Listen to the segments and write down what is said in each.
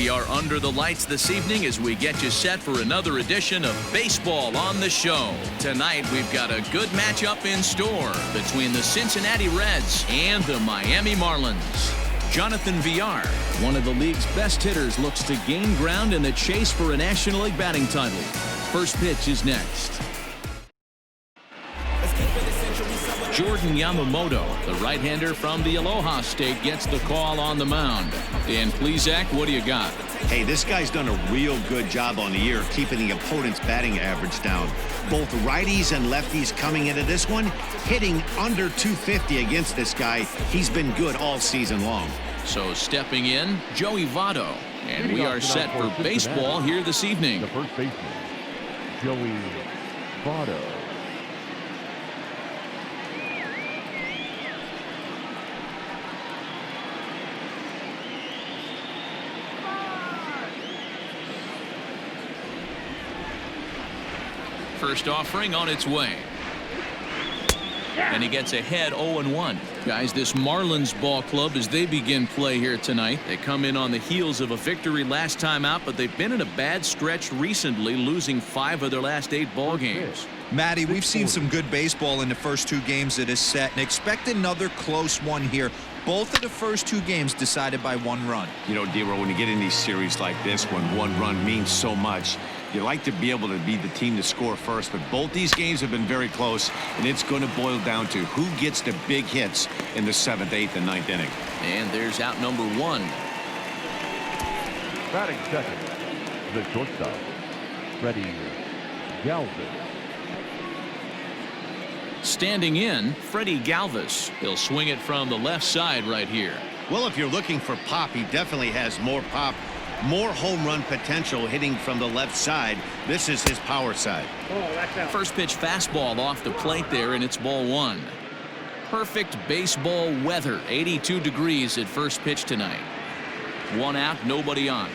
We are under the lights this evening as we get you set for another edition of Baseball on the Show. Tonight, we've got a good matchup in store between the Cincinnati Reds and the Miami Marlins. Jonathan Villar, one of the league's best hitters, looks to gain ground in the chase for a National League batting title. First pitch is next. Jordan Yamamoto, the right-hander from the Aloha State, gets the call on the mound. Dan Plesac, what do you got? Hey, this guy's done a real good job on the year keeping the opponent's batting average down. Both righties and lefties coming into this one, hitting under 250 against this guy. He's been good all season long. So stepping in, Joey Votto. And we are set for baseball here this evening. The first baseman, Joey Votto. First offering on its way. And he gets ahead 0-1. Guys, this Marlins ball club, as they begin play here tonight, they come in on the heels of a victory last time out, but they've been in a bad stretch recently, losing 5 of their last 8 ball games. Matty, we've seen some good baseball in the first 2 games of this set, and expect another close one here. Both of the first 2 games decided by 1 run. You know, D-Row, when you get in these series like this, when 1 run means so much, you like to be able to be the team to score first, but both these games have been very close, and it's going to boil down to who gets the big hits in the 7th, 8th, and 9th inning. And there's out number 1. Batting second, the shortstop, Freddie Galvis. Standing in, Freddie Galvis. He'll swing it from the left side right here. Well, if you're looking for pop, he definitely has more pop, more home run potential hitting from the left side. This is his power side. First pitch fastball off the plate there, and it's ball 1. Perfect baseball weather, 82 degrees at first pitch tonight. 1 out, nobody on.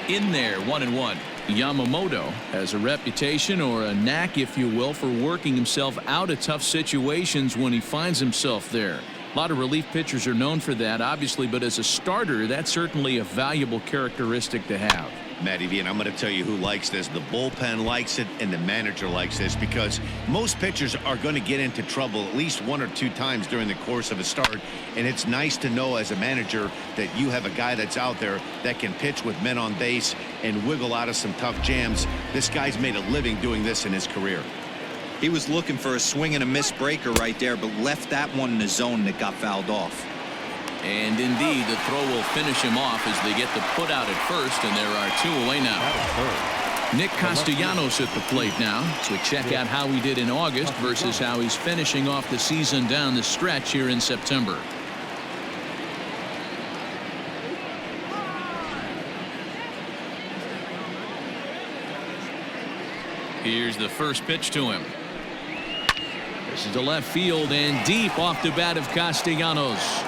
In there, 1-1. Yamamoto has a reputation, or a knack if you will, for working himself out of tough situations when he finds himself there. A lot of relief pitchers are known for that, obviously, but as a starter, that's certainly a valuable characteristic to have. Matty V, and I'm going to tell you who likes this. The bullpen likes it, and the manager likes this, because most pitchers are going to get into trouble at least 1 or 2 times during the course of a start, and it's nice to know as a manager that you have a guy that's out there that can pitch with men on base and wiggle out of some tough jams. This guy's made a living doing this in his career. He was looking for a swing and a miss breaker right there, but left that one in the zone that got fouled off. And indeed, the throw will finish him off as they get the put out at first, and there are 2 away now. Nick Castellanos at the plate now, as we check out how he did in August versus how he's finishing off the season down the stretch here in September. Here's the first pitch to him. This is to left field and deep off the bat of Castellanos.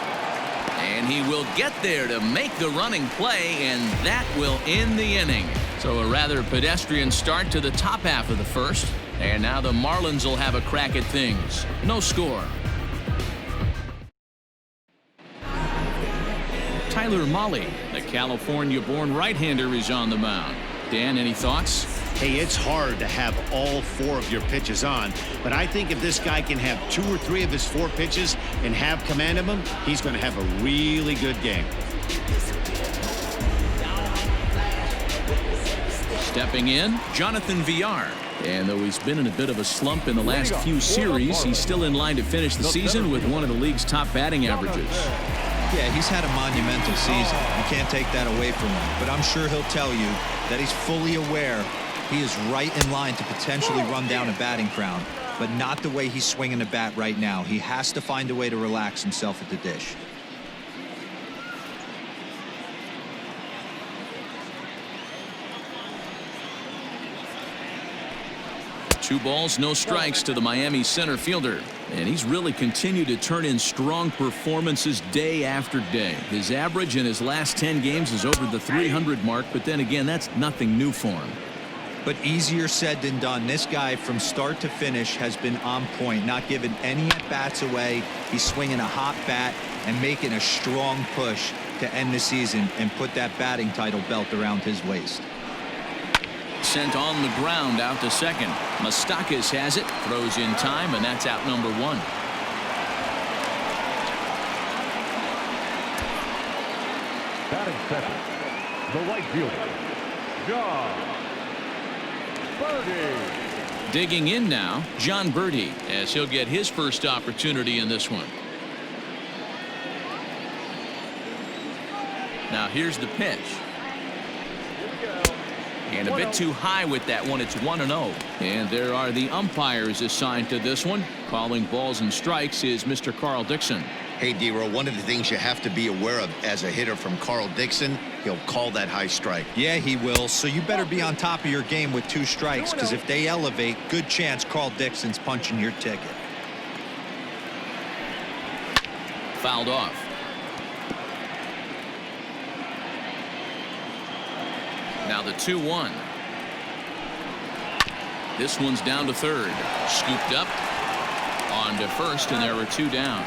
And he will get there to make the running play, and that will end the inning. So a rather pedestrian start to the top half of the first. And now the Marlins will have a crack at things. No score. Tyler Mahle, the California-born right-hander, is on the mound. Dan, any thoughts? Hey, it's hard to have all 4 of your pitches on, but I think if this guy can have 2 or 3 of his 4 pitches and have command of them, he's going to have a really good game. Stepping in, Jonathan Villar. And though he's been in a bit of a slump in the last few series, he's still in line to finish the season with one of the league's top batting averages. Yeah, he's had a monumental season. You can't take that away from him, but I'm sure he'll tell you that he's fully aware he is right in line to potentially run down a batting crown, but not the way he's swinging the bat right now. He has to find a way to relax himself at the dish. Two balls, no strikes to the Miami center fielder. And he's really continued to turn in strong performances day after day. His average in his last 10 games is over the 300 mark, but then again, that's nothing new for him. But easier said than done. This guy from start to finish has been on point, not giving any at-bats away. He's swinging a hot bat and making a strong push to end the season and put that batting title belt around his waist. Sent on the ground out to second. Moustakas has it, throws in time, and that's out number 1. Batting second, the right fielder, John Birdie. Digging in now, John Birdie, as he'll get his first opportunity in this one. Now here's the pitch. And a bit too high with that one. It's 1-0. And there are the umpires assigned to this one. Calling balls and strikes is Mr. Carl Dixon. Hey, D-Roll, one of the things you have to be aware of as a hitter from Carl Dixon, he'll call that high strike. Yeah, he will. So you better be on top of your game with 2 strikes, because if they elevate, good chance Carl Dixon's punching your ticket. Fouled off. Now the 2-1. This one's down to third. Scooped up. On to first, and there are 2 down.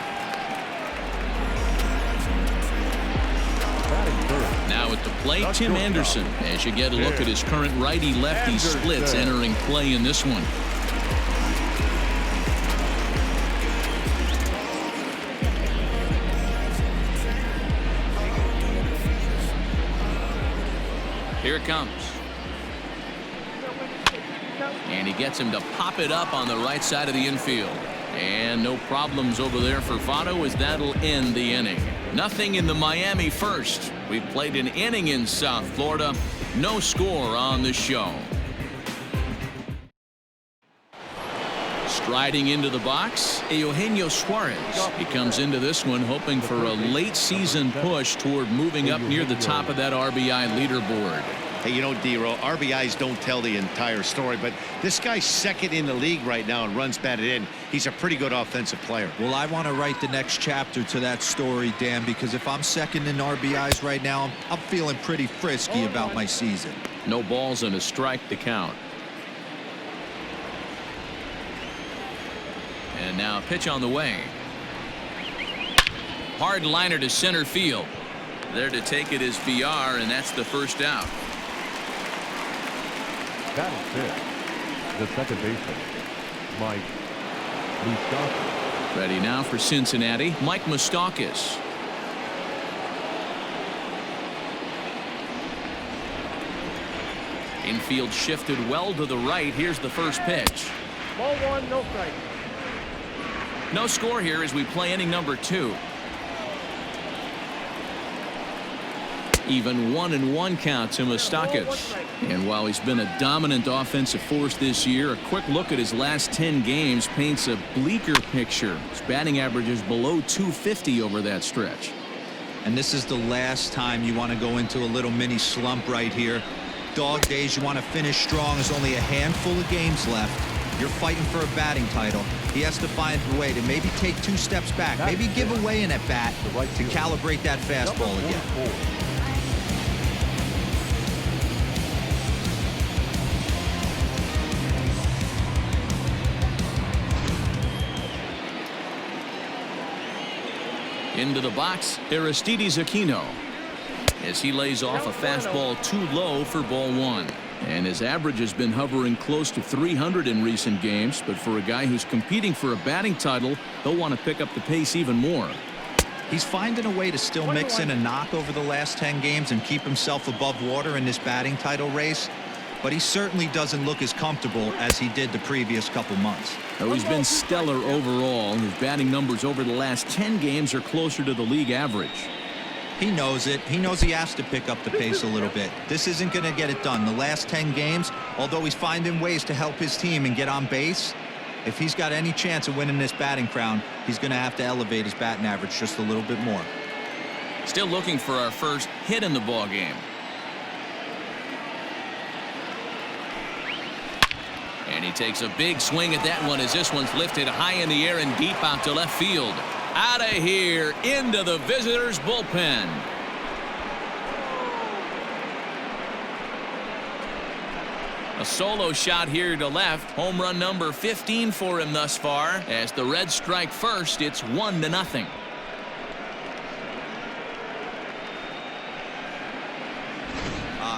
Now at the plate, Tim Anderson, as you get a look at his current righty-lefty splits entering play in this one. Here it comes. And he gets him to pop it up on the right side of the infield. And no problems over there for Votto, as that'll end the inning. Nothing in the Miami first. We've played an inning in South Florida. No score on the show. Striding into the box, Eugenio Suarez. He comes into this one hoping for a late season push toward moving up near the top of that RBI leaderboard. Hey, you know, D-Roll, RBIs don't tell the entire story, but this guy's second in the league right now and runs batted in. He's a pretty good offensive player. Well, I want to write the next chapter to that story, Dan, because if I'm second in RBIs right now, I'm feeling pretty frisky about my season. No balls and a strike to count. And now a pitch on the way. Hard liner to center field. There to take it is VR, and that's the first out. Batting fifth, the second baseman, Mike Moustakas. Ready now for Cincinnati, Mike Moustakas. Infield shifted well to the right. Here's the first pitch. Ball 1, no strike. No score here as we play inning number 2. Even 1-1 count to Moustakas. And while he's been a dominant offensive force this year, a quick look at his last 10 games paints a bleaker picture. His batting average is below 250 over that stretch. And this is the last time you want to go into a little mini slump right here. Dog days, you want to finish strong. There's only a handful of games left. You're fighting for a batting title. He has to find a way to maybe take 2 steps back, maybe give away an at-bat to calibrate that fastball again. Into the box, Aristides Aquino, as he lays off a fastball too low for ball 1. And his average has been hovering close to 300 in recent games, but for a guy who's competing for a batting title, he'll want to pick up the pace even more. He's finding a way to still mix in a knock over the last 10 games and keep himself above water in this batting title race, but he certainly doesn't look as comfortable as he did the previous couple months. Though he's been stellar overall, his batting numbers over the last 10 games are closer to the league average. He knows it. He knows he has to pick up the pace a little bit. This isn't going to get it done. The last 10 games, although he's finding ways to help his team and get on base, if he's got any chance of winning this batting crown, he's going to have to elevate his batting average just a little bit more. Still looking for our first hit in the ball game. And he takes a big swing at that one as this one's lifted high in the air and deep out to left field. Out of here into the visitors' bullpen. A solo shot here to left. Home run number 15 for him thus far. As the Reds strike first, it's 1-0.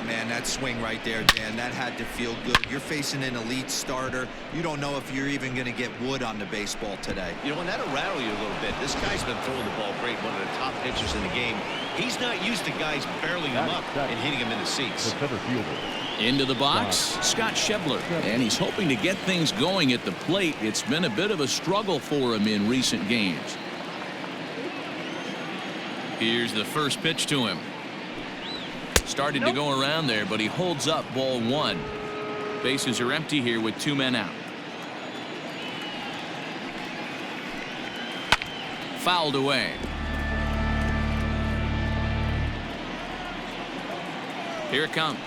Man, that swing right there, Dan, that had to feel good. You're facing an elite starter. You don't know if you're even going to get wood on the baseball today. You know, and that'll rattle you a little bit. This guy's been throwing the ball great, one of the top pitchers in the game. He's not used to guys barreling him up and hitting him in the seats. The center fielder. Into the box, Scott Schebler, and he's hoping to get things going at the plate. It's been a bit of a struggle for him in recent games. Here's the first pitch to him. Started to go around there, but he holds up, ball 1. Bases are empty here with 2 men out. Fouled away. Here it comes.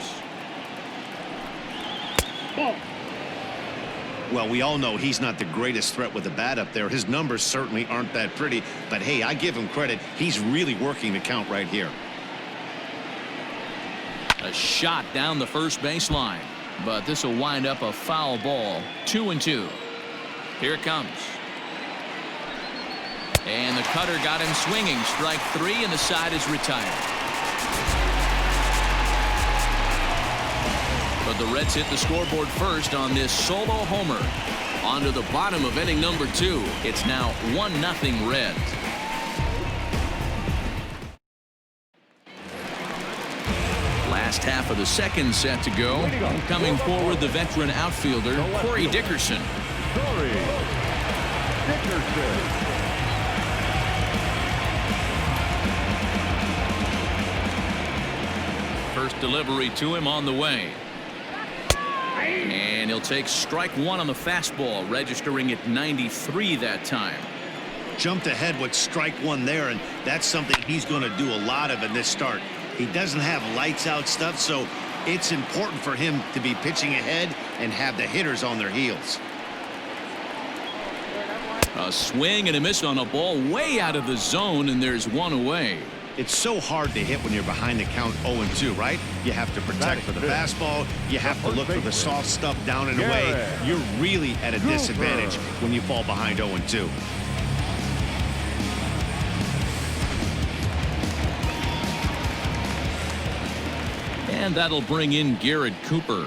Well, we all know he's not the greatest threat with the bat up there. His numbers certainly aren't that pretty, but hey, I give him credit. He's really working the count right here. A shot down the first baseline, but this will wind up a foul ball. 2-2. Here it comes. And the cutter got him swinging. Strike 3, and the side is retired. But the Reds hit the scoreboard first on this solo homer. On to the bottom of inning number 2. It's now 1-0 Reds. Last half of the second set to go. Coming forward, the veteran outfielder, Corey Dickerson. Corey Dickerson. First delivery to him on the way. And he'll take strike 1 on the fastball, registering at 93 that time. Jumped ahead with strike 1 there, and that's something he's going to do a lot of in this start. He doesn't have lights out stuff, so it's important for him to be pitching ahead and have the hitters on their heels. A swing and a miss on a ball way out of the zone, and there's 1 away. It's so hard to hit when you're behind the count 0-2, right? You have to protect for the fastball. You have to look for the soft stuff down and away. You're really at a disadvantage when you fall behind 0-2. And that'll bring in Garrett Cooper.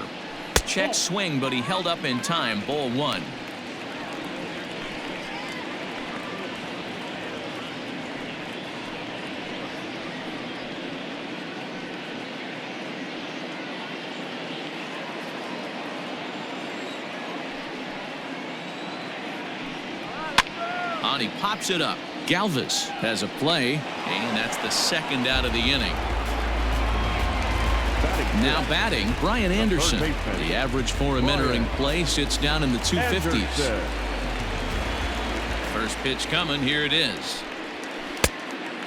Check swing, but he held up in time. Ball 1. He pops it up. Galvis has a play, and that's the second out of the inning. Now batting, Brian Anderson. The average for him entering play sits down in the 250s. First pitch coming. Here it is.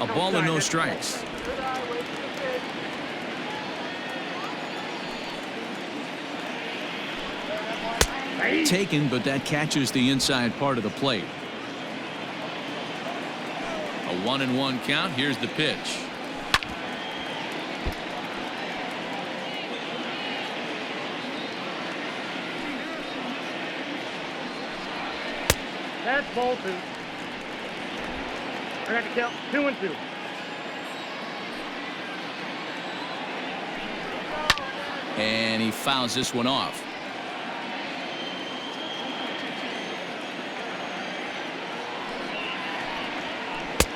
A ball and no strikes. Taken, but that catches the inside part of the plate. A 1-1 count. Here's the pitch. That's ball 2. I got to count 2-2. And he fouls this one off.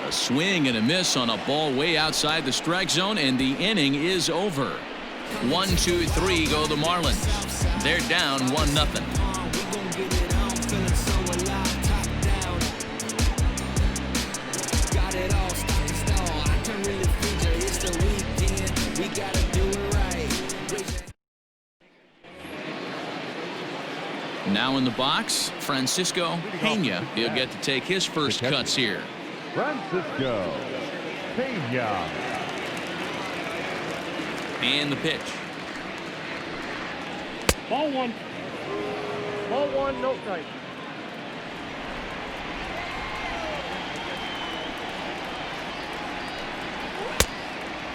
A swing and a miss on a ball way outside the strike zone, and the inning is over. 1, 2, 3 go the Marlins. They're down 1-0. Now in the box, Francisco Peña. He'll get to take his first cuts here. Francisco Peña. And the pitch. Ball 1. Ball 1, no strike.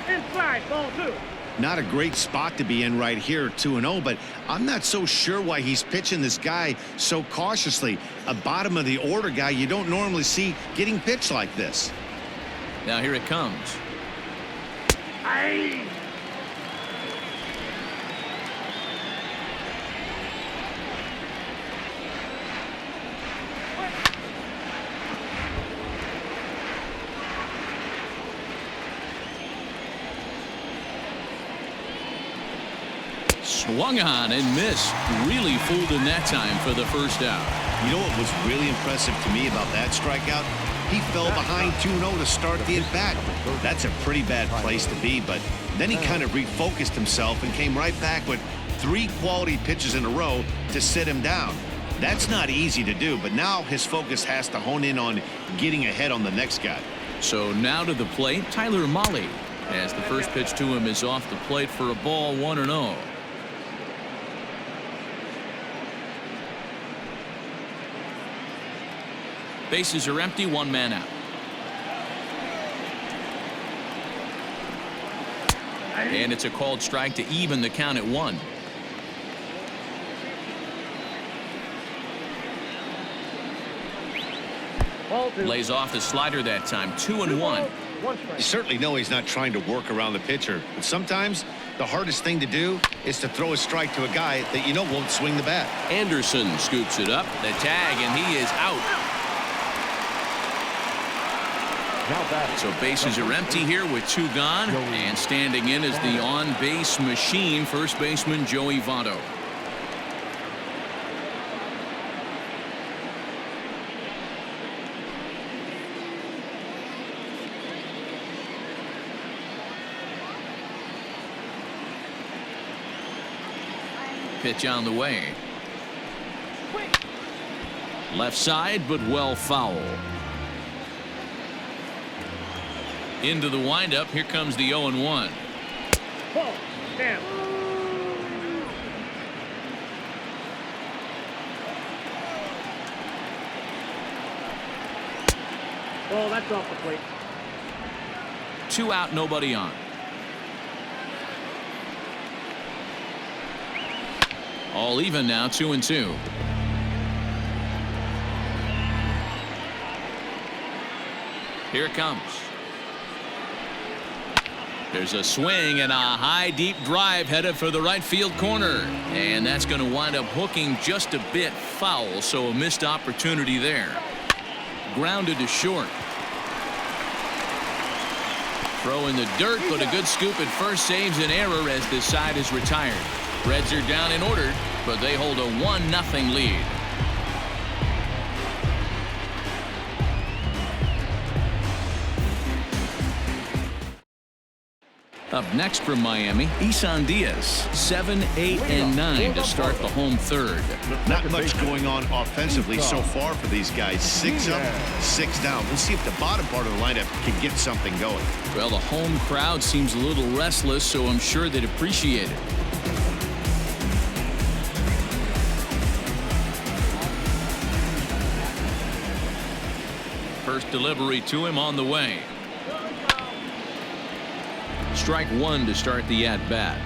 Inside, ball 2. Not a great spot to be in right here, 2-0, but I'm not so sure why he's pitching this guy so cautiously. A bottom of the order guy you don't normally see getting pitched like this. Now here it comes. Aye. Swung on and missed. Really fooled him that time for the first out. You know what was really impressive to me about that strikeout? He fell behind 2-0 to start the at-bat. That's a pretty bad place to be, but then he kind of refocused himself and came right back with 3 quality pitches in a row to sit him down. That's not easy to do, but now his focus has to hone in on getting ahead on the next guy. So now to the plate, Tyler Mahle, as the first pitch to him is off the plate for a ball, 1-0. Bases are empty, 1 man out. And it's a called strike to even the count at 1. Lays off the slider that time, 2-1. You certainly know he's not trying to work around the pitcher, but sometimes the hardest thing to do is to throw a strike to a guy that you know won't swing the bat. Anderson scoops it up, the tag, and he is out. So bases are empty here with 2 gone, and standing in is the on-base machine, first baseman Joey Votto. Pitch on the way. Left side, but well foul. Into the windup. Here comes the 0-1. Ball. Damn. Oh, that's off the plate. 2 out, nobody on. All even now, 2-2. Here it comes. There's a swing and a high deep drive headed for the right field corner, and that's going to wind up hooking just a bit foul, so a missed opportunity there. Grounded to short. Throw in the dirt, but a good scoop at first saves an error as this side is retired. Reds are down and ordered, but they hold a 1-0 lead. Up next from Miami, Isan Diaz, 7, 8, and 9 to start the home third. Not much going on offensively so far for these guys. 6 up, 6 down. Let's see if the bottom part of the lineup can get something going. Well, the home crowd seems a little restless, so I'm sure they'd appreciate it. First delivery to him on the way. Strike 1 to start the at-bat.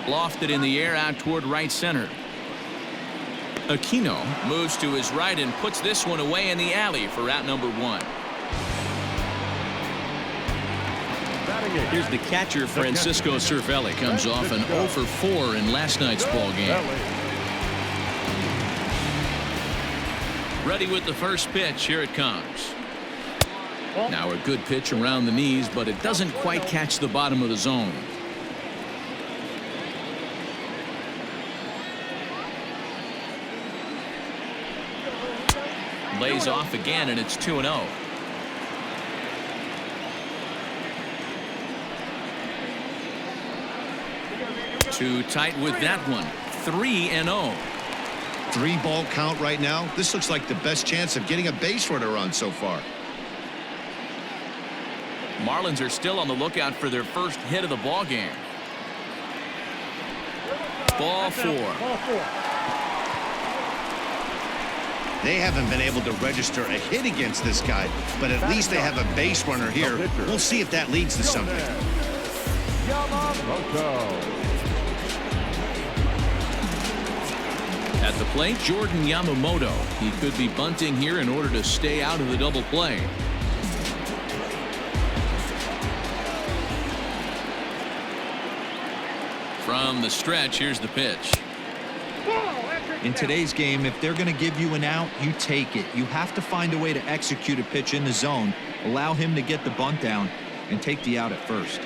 Lofted in the air out toward right center. Aquino moves to his right and puts this one away in the alley for out number 1. Here's the catcher, Francisco Cervelli. Comes off an 0 for 4 in last night's ball game. Ready with the first pitch. Here it comes. Now a good pitch around the knees, but it doesn't quite catch the bottom of the zone. Lays off again, and it's 2-0. Too tight with that one. 3-0. 3-ball count right now. This looks like the best chance of getting a base runner on so far. Marlins are still on the lookout for their first hit of the ball game. Ball 4. They haven't been able to register a hit against this guy, but at least they have a base runner here. We'll see if that leads to something. At the plate, Jordan Yamamoto. He could be bunting here in order to stay out of the double play. From the stretch, here's the pitch. In today's game, if they're going to give you an out, you take it. You have to find a way to execute a pitch in the zone, allow him to get the bunt down, and take the out at first.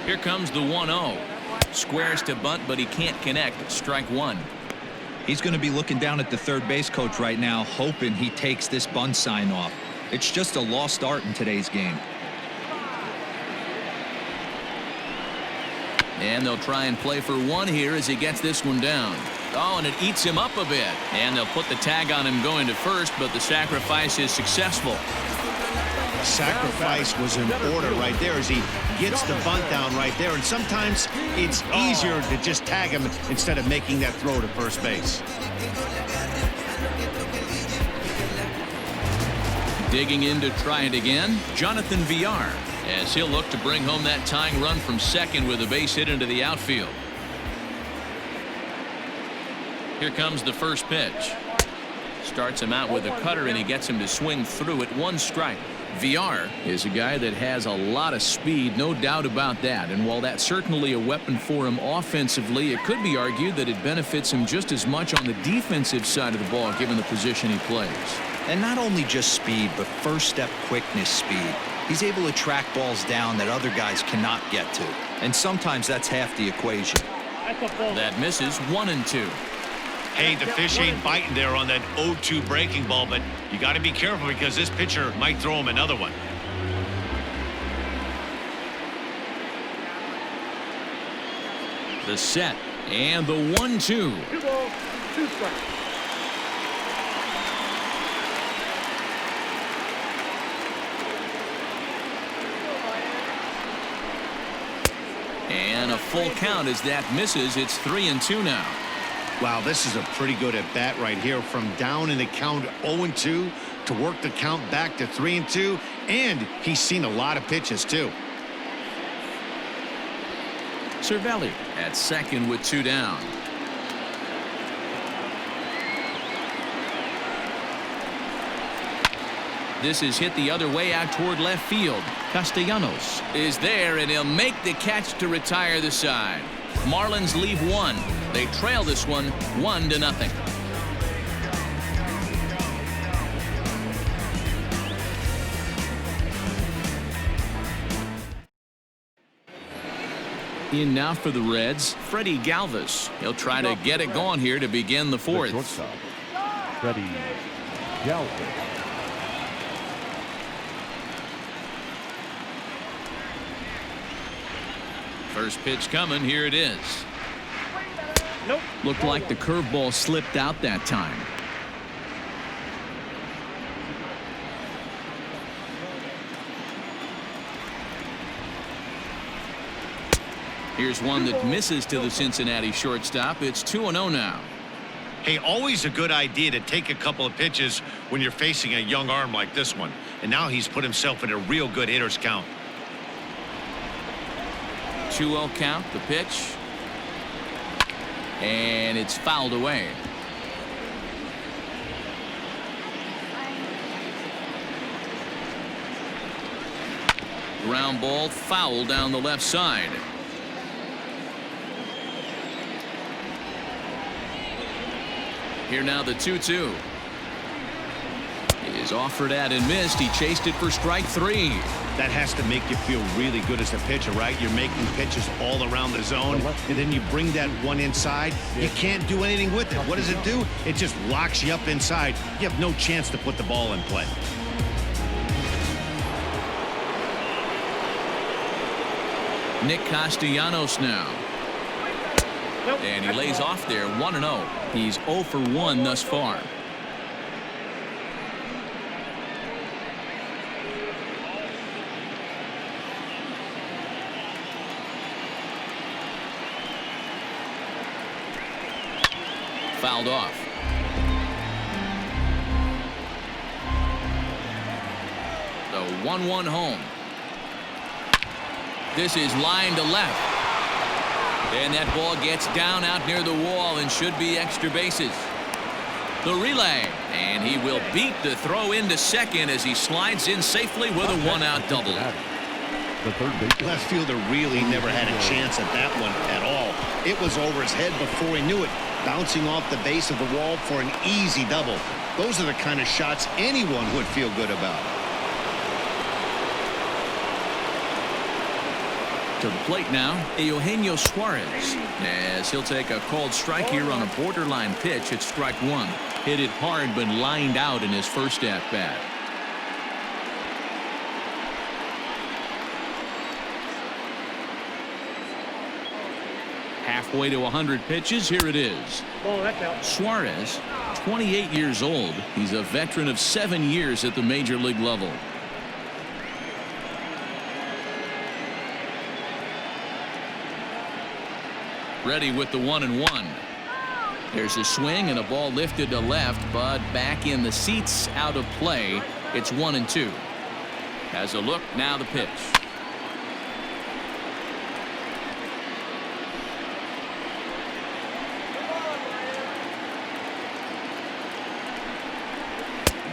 Here comes the 1-0. Squares to bunt, but he can't connect. Strike one. He's going to be looking down at the third base coach right now, hoping he takes this bunt sign off. It's just a lost art in today's game. And they'll try and play for one here as he gets this one down. Oh, and it eats him up a bit. And they'll put the tag on him going to first, but the sacrifice is successful. Sacrifice was in order right there as he gets the bunt down right there. And sometimes it's easier to just tag him instead of making that throw to first base. Digging in to try it again, Jonathan Villar, as he'll look to bring home that tying run from second with a base hit into the outfield. Here comes the first pitch. Starts him out with a cutter, and he gets him to swing through it. One strike. Villar is a guy that has a lot of speed, no doubt about that. And while that's certainly a weapon for him offensively, it could be argued that it benefits him just as much on the defensive side of the ball, given the position he plays. And not only just speed, but first step quickness speed. He's able to track balls down that other guys cannot get to. And sometimes that's half the equation. That misses. 1-2. Hey, the fish ain't biting there on that 0-2 breaking ball, but you got to be careful because this pitcher might throw him another one. The set and the 1-2. 2 balls, 2 strikes. And a full count as that misses. It's 3-2 now. Wow, this is a pretty good at bat right here, from down in the count 0-2 to work the count back to 3-2, and he's seen a lot of pitches too. Cervelli at second with 2 down. This is hit the other way out toward left field. Castellanos is there, and he'll make the catch to retire the side. Marlins leave one. They trail this one 1-0. In now for the Reds, Freddie Galvis. He'll try to get it going here to begin the fourth. Freddie Galvis. First pitch coming. Here it is. Nope. Looked like the curveball slipped out that time. Here's one that misses to the Cincinnati shortstop. It's 2-0 now. Hey, always a good idea to take a couple of pitches when you're facing a young arm like this one. And now he's put himself in a real good hitter's count. 2-0 count, the pitch. And it's fouled away. Ground ball foul down the left side. Here now the 2-2. Is offered at and missed. He chased it for strike 3. That has to make you feel really good as a pitcher, right? You're making pitches all around the zone, and then you bring that one inside. You can't do anything with it. What does it do? It just locks you up inside. You have no chance to put the ball in play. Nick Castellanos now. And he lays off there 1-0. He's 0 for 1 thus far. fouled off. The 1-1 home. This is line to left. And that ball gets down out near the wall and should be extra bases. The relay, and he will beat the throw into second as he slides in safely with a 1-out double. The third base. Left fielder really never had a chance at that one at all. It was over his head before he knew it, bouncing off the base of the wall for an easy double. Those are the kind of shots anyone would feel good about. To the plate now, Eugenio Suarez, as he'll take a called strike here on a borderline pitch at strike one. Hit it hard but lined out in his first at bat. Halfway to 100 pitches, here it is. Suarez, 28 years old. He's a veteran of 7 years at the major league level. Ready with the 1-1. There's a swing and a ball lifted to left, but back in the seats, out of play. It's 1-2. Has a look, now the pitch.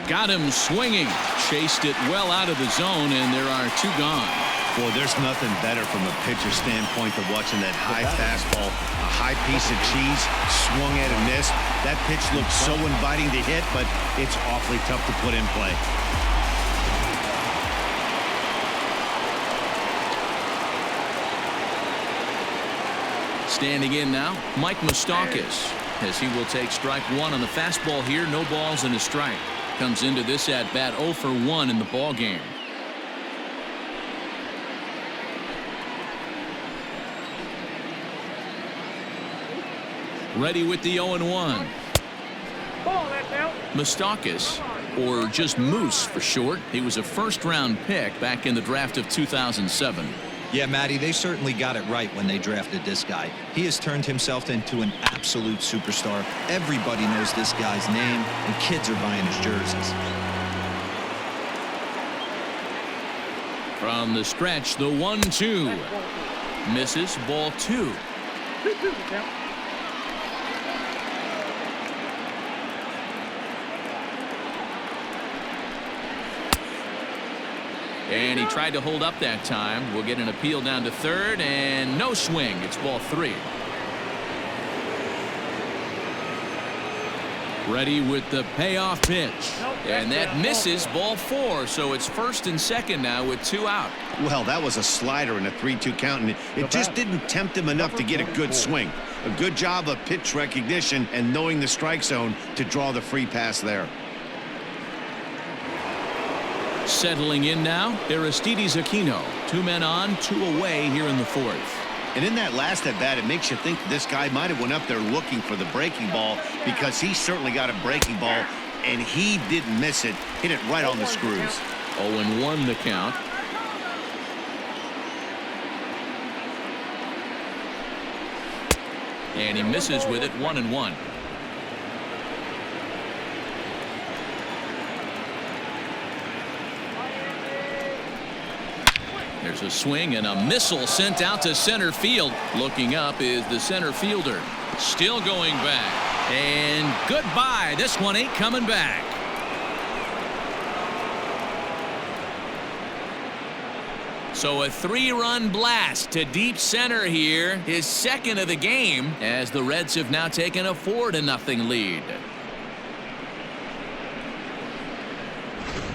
Got him swinging. Chased it well out of the zone, and there are 2 gone. Boy, there's nothing better from a pitcher standpoint than watching that high fastball, a high piece of cheese, swung at and missed. That pitch looks so inviting to hit, but it's awfully tough to put in play. Standing in now, Mike Moustakas, as he will take strike one on the fastball here. No balls and a strike. Comes into this at bat 0 for 1 in the ball game. Ready with the 0-1. Moustakas, or just Moose for short. He was a first-round pick back in the draft of 2007. Yeah, Matty, they certainly got it right when they drafted this guy. He has turned himself into an absolute superstar. Everybody knows this guy's name, and kids are buying his jerseys. From the stretch, the 1-2. Misses, ball 2. And he tried to hold up that time. We'll get an appeal down to third, and no swing. It's ball 3. Ready with the payoff pitch. And that misses, ball 4. So it's first and second now with 2 out. Well, that was a slider in a 3-2 count, and it just didn't tempt him enough to get a good swing. A good job of pitch recognition and knowing the strike zone to draw the free pass there. Settling in now, Aristides Aquino. 2 men on, 2 away here in the 4th. And in that last at bat, it makes you think this guy might have went up there looking for the breaking ball, because he certainly got a breaking ball, and he didn't miss it. Hit it right on the screws. 0-1 the count. And he misses with it. 1-1. There's a swing and a missile sent out to center field. Looking up is the center fielder. Still going back. And goodbye. This one ain't coming back. So a 3-run blast to deep center here. His second of the game, as the Reds have now taken a 4-0 lead.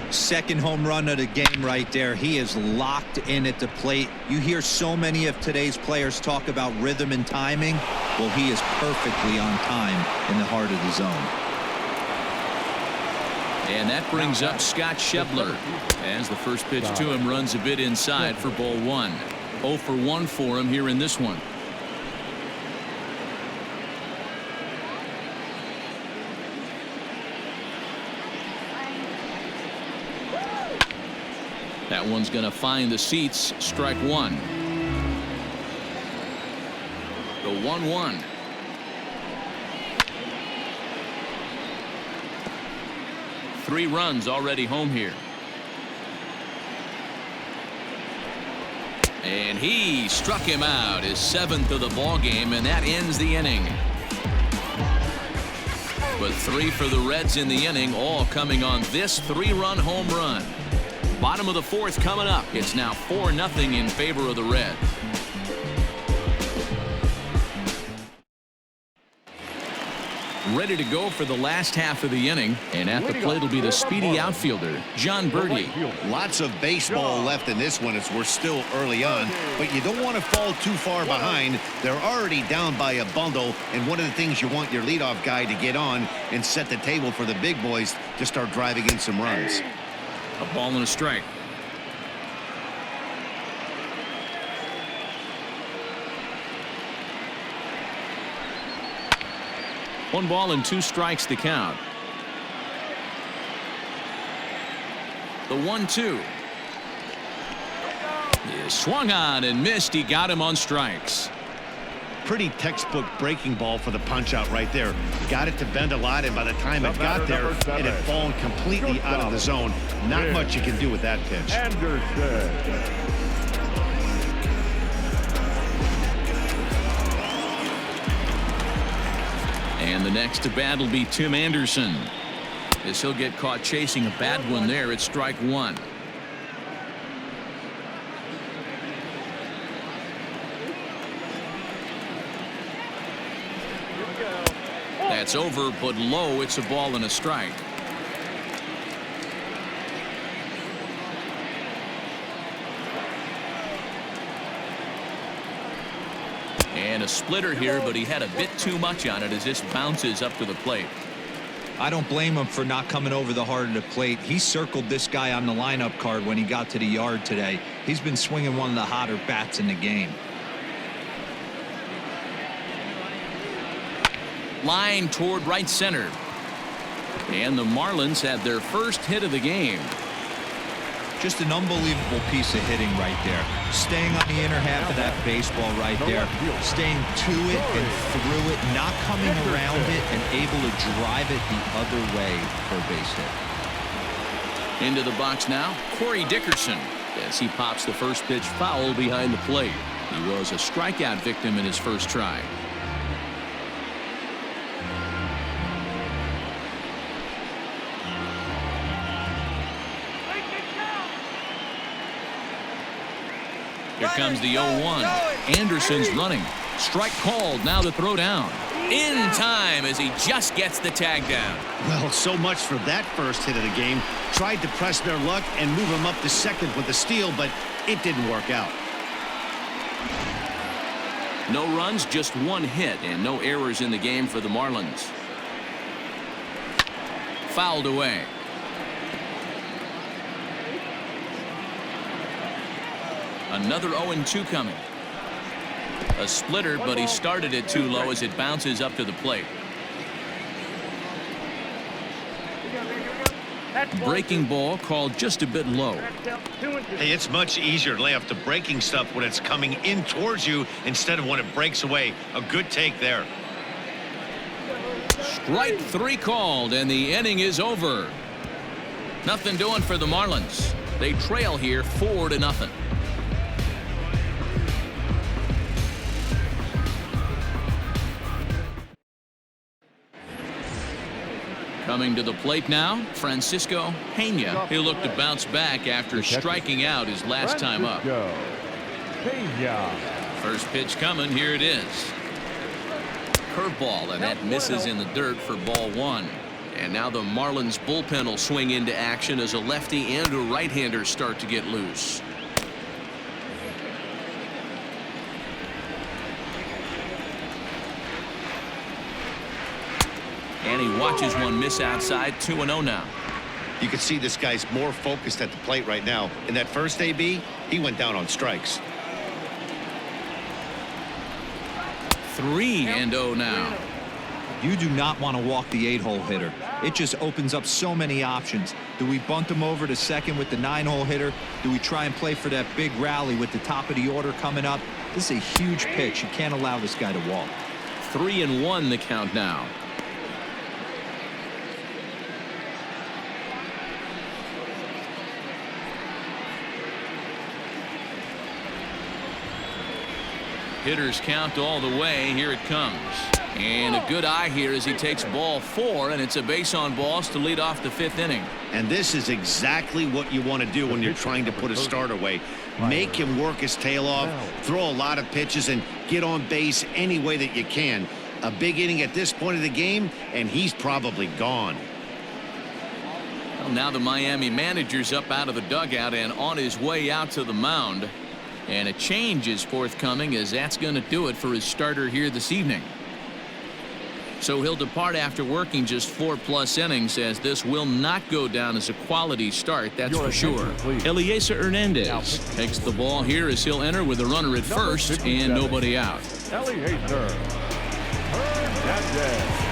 Second home run of the game right there. He is locked in at the plate. You hear so many of today's players talk about rhythm and timing. Well, he is perfectly on time in the heart of the zone. And that brings up Scott Schebler, as the first pitch to him runs a bit inside for ball 1. 0 for 1 for him here in this one. That one's going to find the seats. Strike 1. The 1-1. 3 runs already home here. And he struck him out, his 7th of the ball game, and that ends the inning. But 3 for the Reds in the inning, all coming on this 3-run home run. Bottom of the 4th coming up. It's now 4-0 in favor of the Reds. Ready to go for the last half of the inning, and at the plate will be the speedy outfielder, John Birdie. Lots of baseball left in this one as we're still early on, but you don't want to fall too far behind. They're already down by a bundle, and one of the things you want your leadoff guy to get on and set the table for the big boys to start driving in some runs. A ball and a strike. One ball and 2 strikes to count. The 1-2 is swung on and missed. He got him on strikes. Pretty textbook breaking ball for the punch out right there. Got it to bend a lot, and by the time it got there, it had fallen completely out of the zone. Not much you can do with that pitch. And the next to bat will be Tim Anderson, as he'll get caught chasing a bad one there at strike 1. That's over, but low. It's a ball and a strike. And a splitter here, but he had a bit too much on it as this bounces up to the plate. I don't blame him for not coming over the heart of the plate. He circled this guy on the lineup card when he got to the yard today. He's been swinging one of the hotter bats in the game. Line toward right center. And the Marlins had their first hit of the game. Just an unbelievable piece of hitting right there. Staying on the inner half of that baseball right there. Staying to it and through it. Not coming around it and able to drive it the other way for a base hit. Into the box now, Corey Dickerson, as he pops the first pitch foul behind the plate. He was a strikeout victim in his first try. Here comes the 0-1. Anderson's running. Strike called. Now the throw down. In time as he just gets the tag down. Well, so much for that first hit of the game. Tried to press their luck and move him up to second with the steal, but it didn't work out. No runs, just 1 hit, and no errors in the game for the Marlins. Fouled away. Another 0-2 coming. A splitter, but he started it too low as it bounces up to the plate. Breaking ball called just a bit low. Hey, it's much easier to lay off the breaking stuff when it's coming in towards you instead of when it breaks away. A good take there. Strike 3 called, and the inning is over. Nothing doing for the Marlins. They trail here 4-0. Coming to the plate now, Francisco Peña. He'll look to bounce back after striking out his last time up. First pitch coming. Here it is. Curveball, and that misses in the dirt for ball 1. And now the Marlins bullpen will swing into action as a lefty and a right-hander start to get loose. And he watches one miss outside. 2-0 now. You can see this guy's more focused at the plate right now. In that first AB, he went down on strikes. 3-0 now. You do not want to walk the 8-hole hitter. It just opens up so many options. Do we bunt him over to second with the 9-hole hitter? Do we try and play for that big rally with the top of the order coming up? This is a huge pitch. You can't allow this guy to walk. 3-1 the count now. Hitters count all the way. Here it comes. And a good eye here as he takes ball 4, and it's a base on balls to lead off the 5th inning. And this is exactly what you want to do when you're trying to put a starter away. Make him work his tail off, throw a lot of pitches, and get on base any way that you can. A big inning at this point of the game, and he's probably gone. Well, now the Miami manager's up out of the dugout and on his way out to the mound. And a change is forthcoming, as that's going to do it for his starter here this evening. So he'll depart after working just 4+ innings, as this will not go down as a quality start, that's for sure. Eliezer Hernandez takes the ball here as he'll enter with a runner at first and nobody out. Eliezer Hernandez.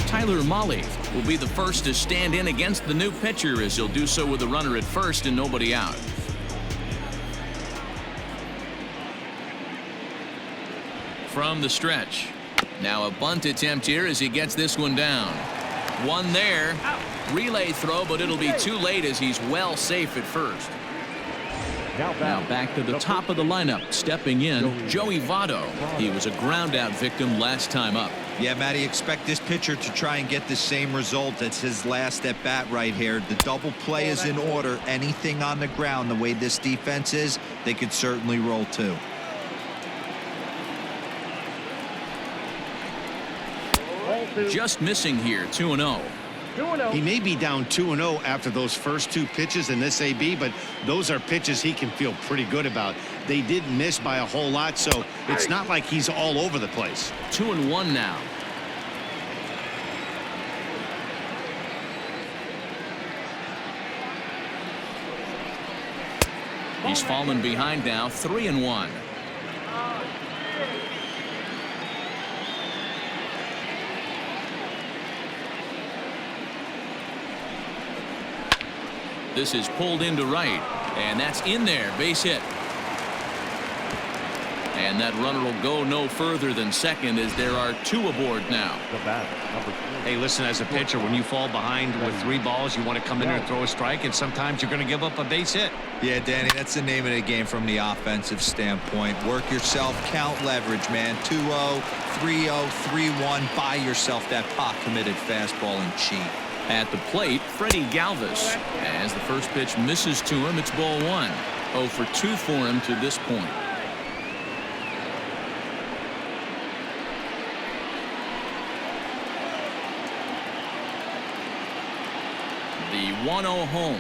Tyler Mahle will be the first to stand in against the new pitcher, as he'll do so with a runner at first and nobody out. From the stretch. Now a bunt attempt here as he gets this one down. One there. Relay throw, but it'll be too late as he's well safe at first. Now back to the top of the lineup. Stepping in, Joey Votto. He was a ground out victim last time up. Yeah, Matty, expect this pitcher to try and get the same result. It's his last at bat right here. The double play is in order. Anything on the ground, the way this defense is, they could certainly roll too. Just missing here, 2-0. He may be down 2-0 after those first 2 pitches in this AB, but those are pitches he can feel pretty good about. They didn't miss by a whole lot, so it's not like he's all over the place. 2-1 now. He's fallen behind now, 3-1. This is pulled into right, and that's in there, base hit. And that runner will go no further than second, as there are 2 aboard now. Hey, listen, as a pitcher, when you fall behind with 3 balls, you want to come in there and throw a strike, and sometimes you're going to give up a base hit. Yeah, Danny, that's the name of the game from the offensive standpoint. Work yourself, count leverage, man. 2-0, 3-0, 3-1. Buy yourself that pot-committed fastball and cheat. At the plate, Freddie Galvis. As the first pitch misses to him, it's ball 1. 0 for 2 for him to this point. The 1-0 home.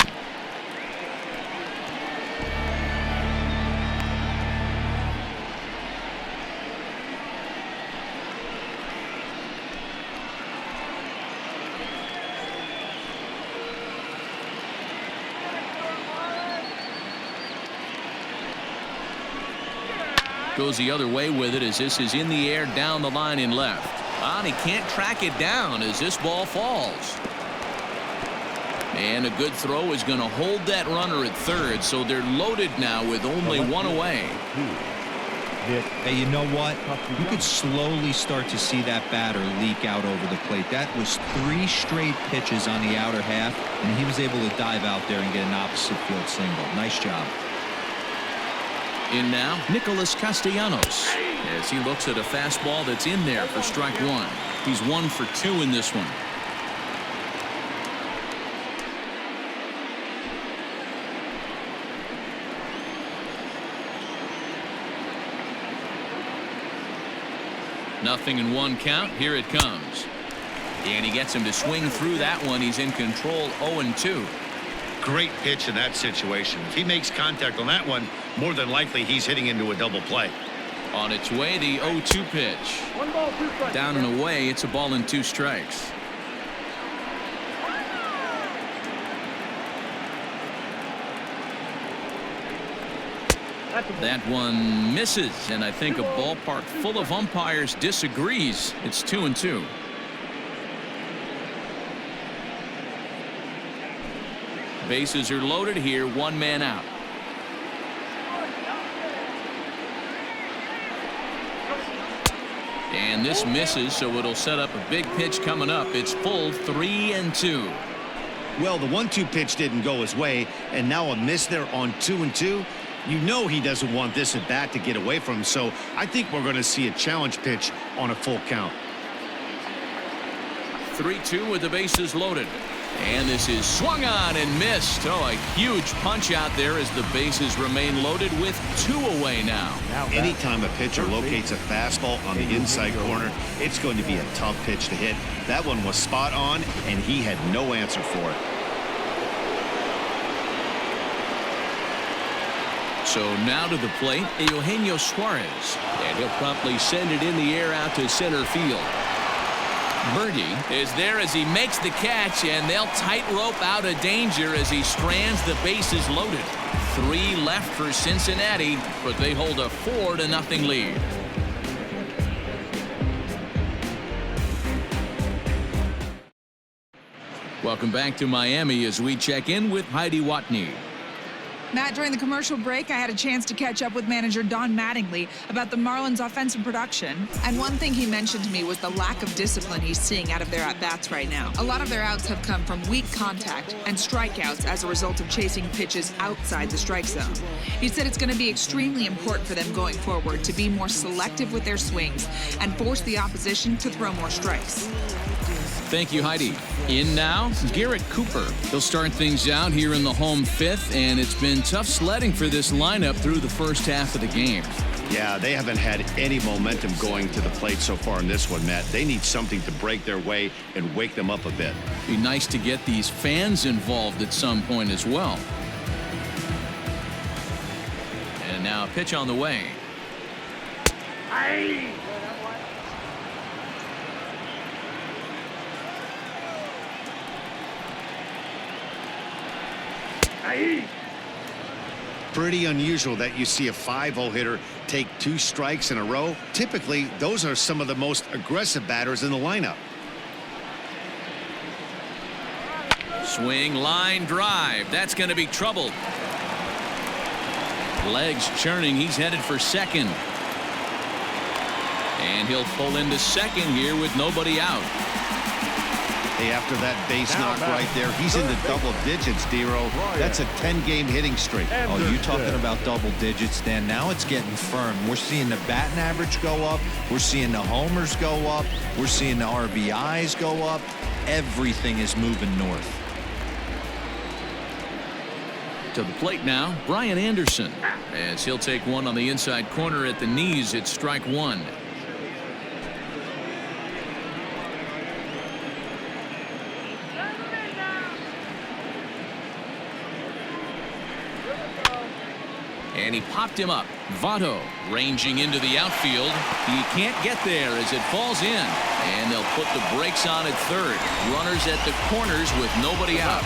Goes the other way with it, as this is in the air down the line in left. And he can't track it down as this ball falls. And a good throw is going to hold that runner at third, so they're loaded now with only 1 away. Hey, you know what? You could slowly start to see that batter leak out over the plate. That was 3 straight pitches on the outer half, and he was able to dive out there and get an opposite field single. Nice job. In now, Nicholas Castellanos, as he looks at a fastball that's in there for strike 1. He's 1 for 2 in this one. Nothing in 1 count. Here it comes. And he gets him to swing through that one. He's in control, 0-2. Great pitch in that situation. If he makes contact on that one, more than likely he's hitting into a double play. On its way, the 0-2 pitch. 1 ball, 2 strikes. Down and away, it's a ball and 2 strikes. That one misses, and I think a ballpark full of umpires disagrees. It's 2-2. Bases are loaded here, 1 man out. And this misses, so it'll set up a big pitch coming up. It's full, 3-2. Well, the 1-2 pitch didn't go his way, and now a miss there on 2-2. You know he doesn't want this at bat to get away from him, so I think we're going to see a challenge pitch on a full count. 3-2 with the bases loaded. And this is swung on and missed. Oh, a huge punch out there as the bases remain loaded with 2 away now. Anytime a pitcher locates a fastball on the inside corner, it's going to be a tough pitch to hit. That one was spot on, and he had no answer for it. So now to the plate, Eugenio Suarez. And he'll promptly send it in the air out to center field. Birdie is there as he makes the catch, and they'll tightrope out of danger as he strands the bases loaded. 3 left for Cincinnati, but they hold a 4-0 lead. Welcome back to Miami as we check in with Heidi Watney. Matt, during the commercial break, I had a chance to catch up with manager Don Mattingly about the Marlins' offensive production. And one thing he mentioned to me was the lack of discipline he's seeing out of their at-bats right now. A lot of their outs have come from weak contact and strikeouts as a result of chasing pitches outside the strike zone. He said it's going to be extremely important for them going forward to be more selective with their swings and force the opposition to throw more strikes. Thank you, Heidi. In now, Garrett Cooper. He'll start things out here in the home 5th, and it's been tough sledding for this lineup through the first half of the game. Yeah, they haven't had any momentum going to the plate so far in this one, Matt. They need something to break their way and wake them up a bit. Be nice to get these fans involved at some point as well. And now a pitch on the way. Aye. Pretty unusual that you see a 5-0 hitter take 2 strikes in a row. Typically, those are some of the most aggressive batters in the lineup. Swing, line drive. That's going to be trouble. Legs churning. He's headed for second. And he'll pull into second here with nobody out. Hey, after that base knock right there, he's in the double digits, D-Row. That's a 10-game hitting streak. Oh, you talking about double digits, Dan? Now it's getting firm. We're seeing the batting average go up. We're seeing the homers go up. We're seeing the RBIs go up. Everything is moving north. To the plate now, Brian Anderson. As he'll take one on the inside corner at the knees, it's strike 1. And he popped him up. Votto ranging into the outfield. He can't get there as it falls in. And they'll put the brakes on at third. Runners at the corners with nobody out.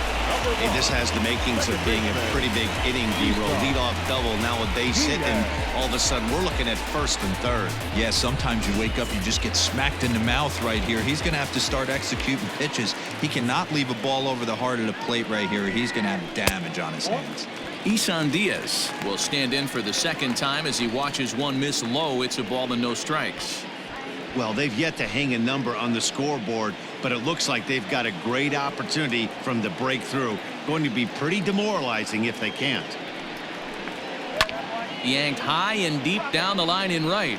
Hey, this has the makings of being a pretty big inning, D-Row. Leadoff double, now a base hit, and all of a sudden we're looking at first and third. Yeah, sometimes you wake up, you just get smacked in the mouth right here. He's going to have to start executing pitches. He cannot leave a ball over the heart of the plate right here. He's going to have damage on his hands. Isan Diaz will stand in for the second time as he watches one miss low. It's a ball and no strikes. Well, they've yet to hang a number on the scoreboard, but it looks like they've got a great opportunity from the breakthrough. Going to be pretty demoralizing if they can't. Yanked high and deep down the line in right.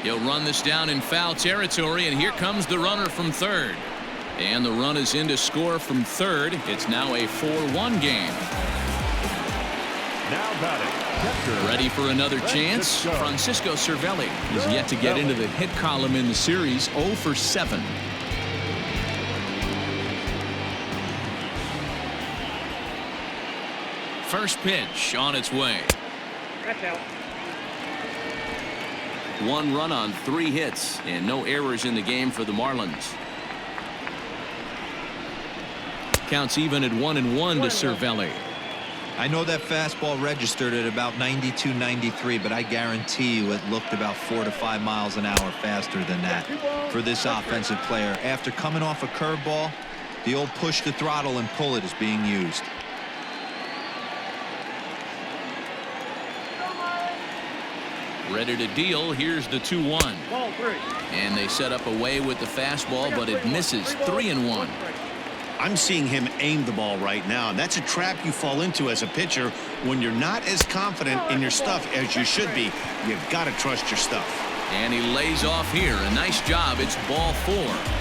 He'll run this down in foul territory, and here comes the runner from third. And the run is in to score from third. It's now a 4-1 game. Now batting, ready for another chance. Francisco Cervelli is yet to get into the hit column in the series. 0 for 7. First pitch on its way. That's out. 1 run on 3 hits and no errors in the game for the Marlins. Counts even at 1-1 to Cervelli. I know that fastball registered at about 92, 93, but I guarantee you it looked about 4 to 5 miles an hour faster than that for this offensive player. After coming off a curveball, the old push the throttle and pull it is being used. Ready to deal. Here's the 2-1. Ball 3. And they set up away with the fastball, but it misses. 3-1. I'm seeing him aim the ball right now. And that's a trap you fall into as a pitcher when you're not as confident in your stuff as you should be. You've got to trust your stuff. And he lays off here. A nice job. It's ball 4.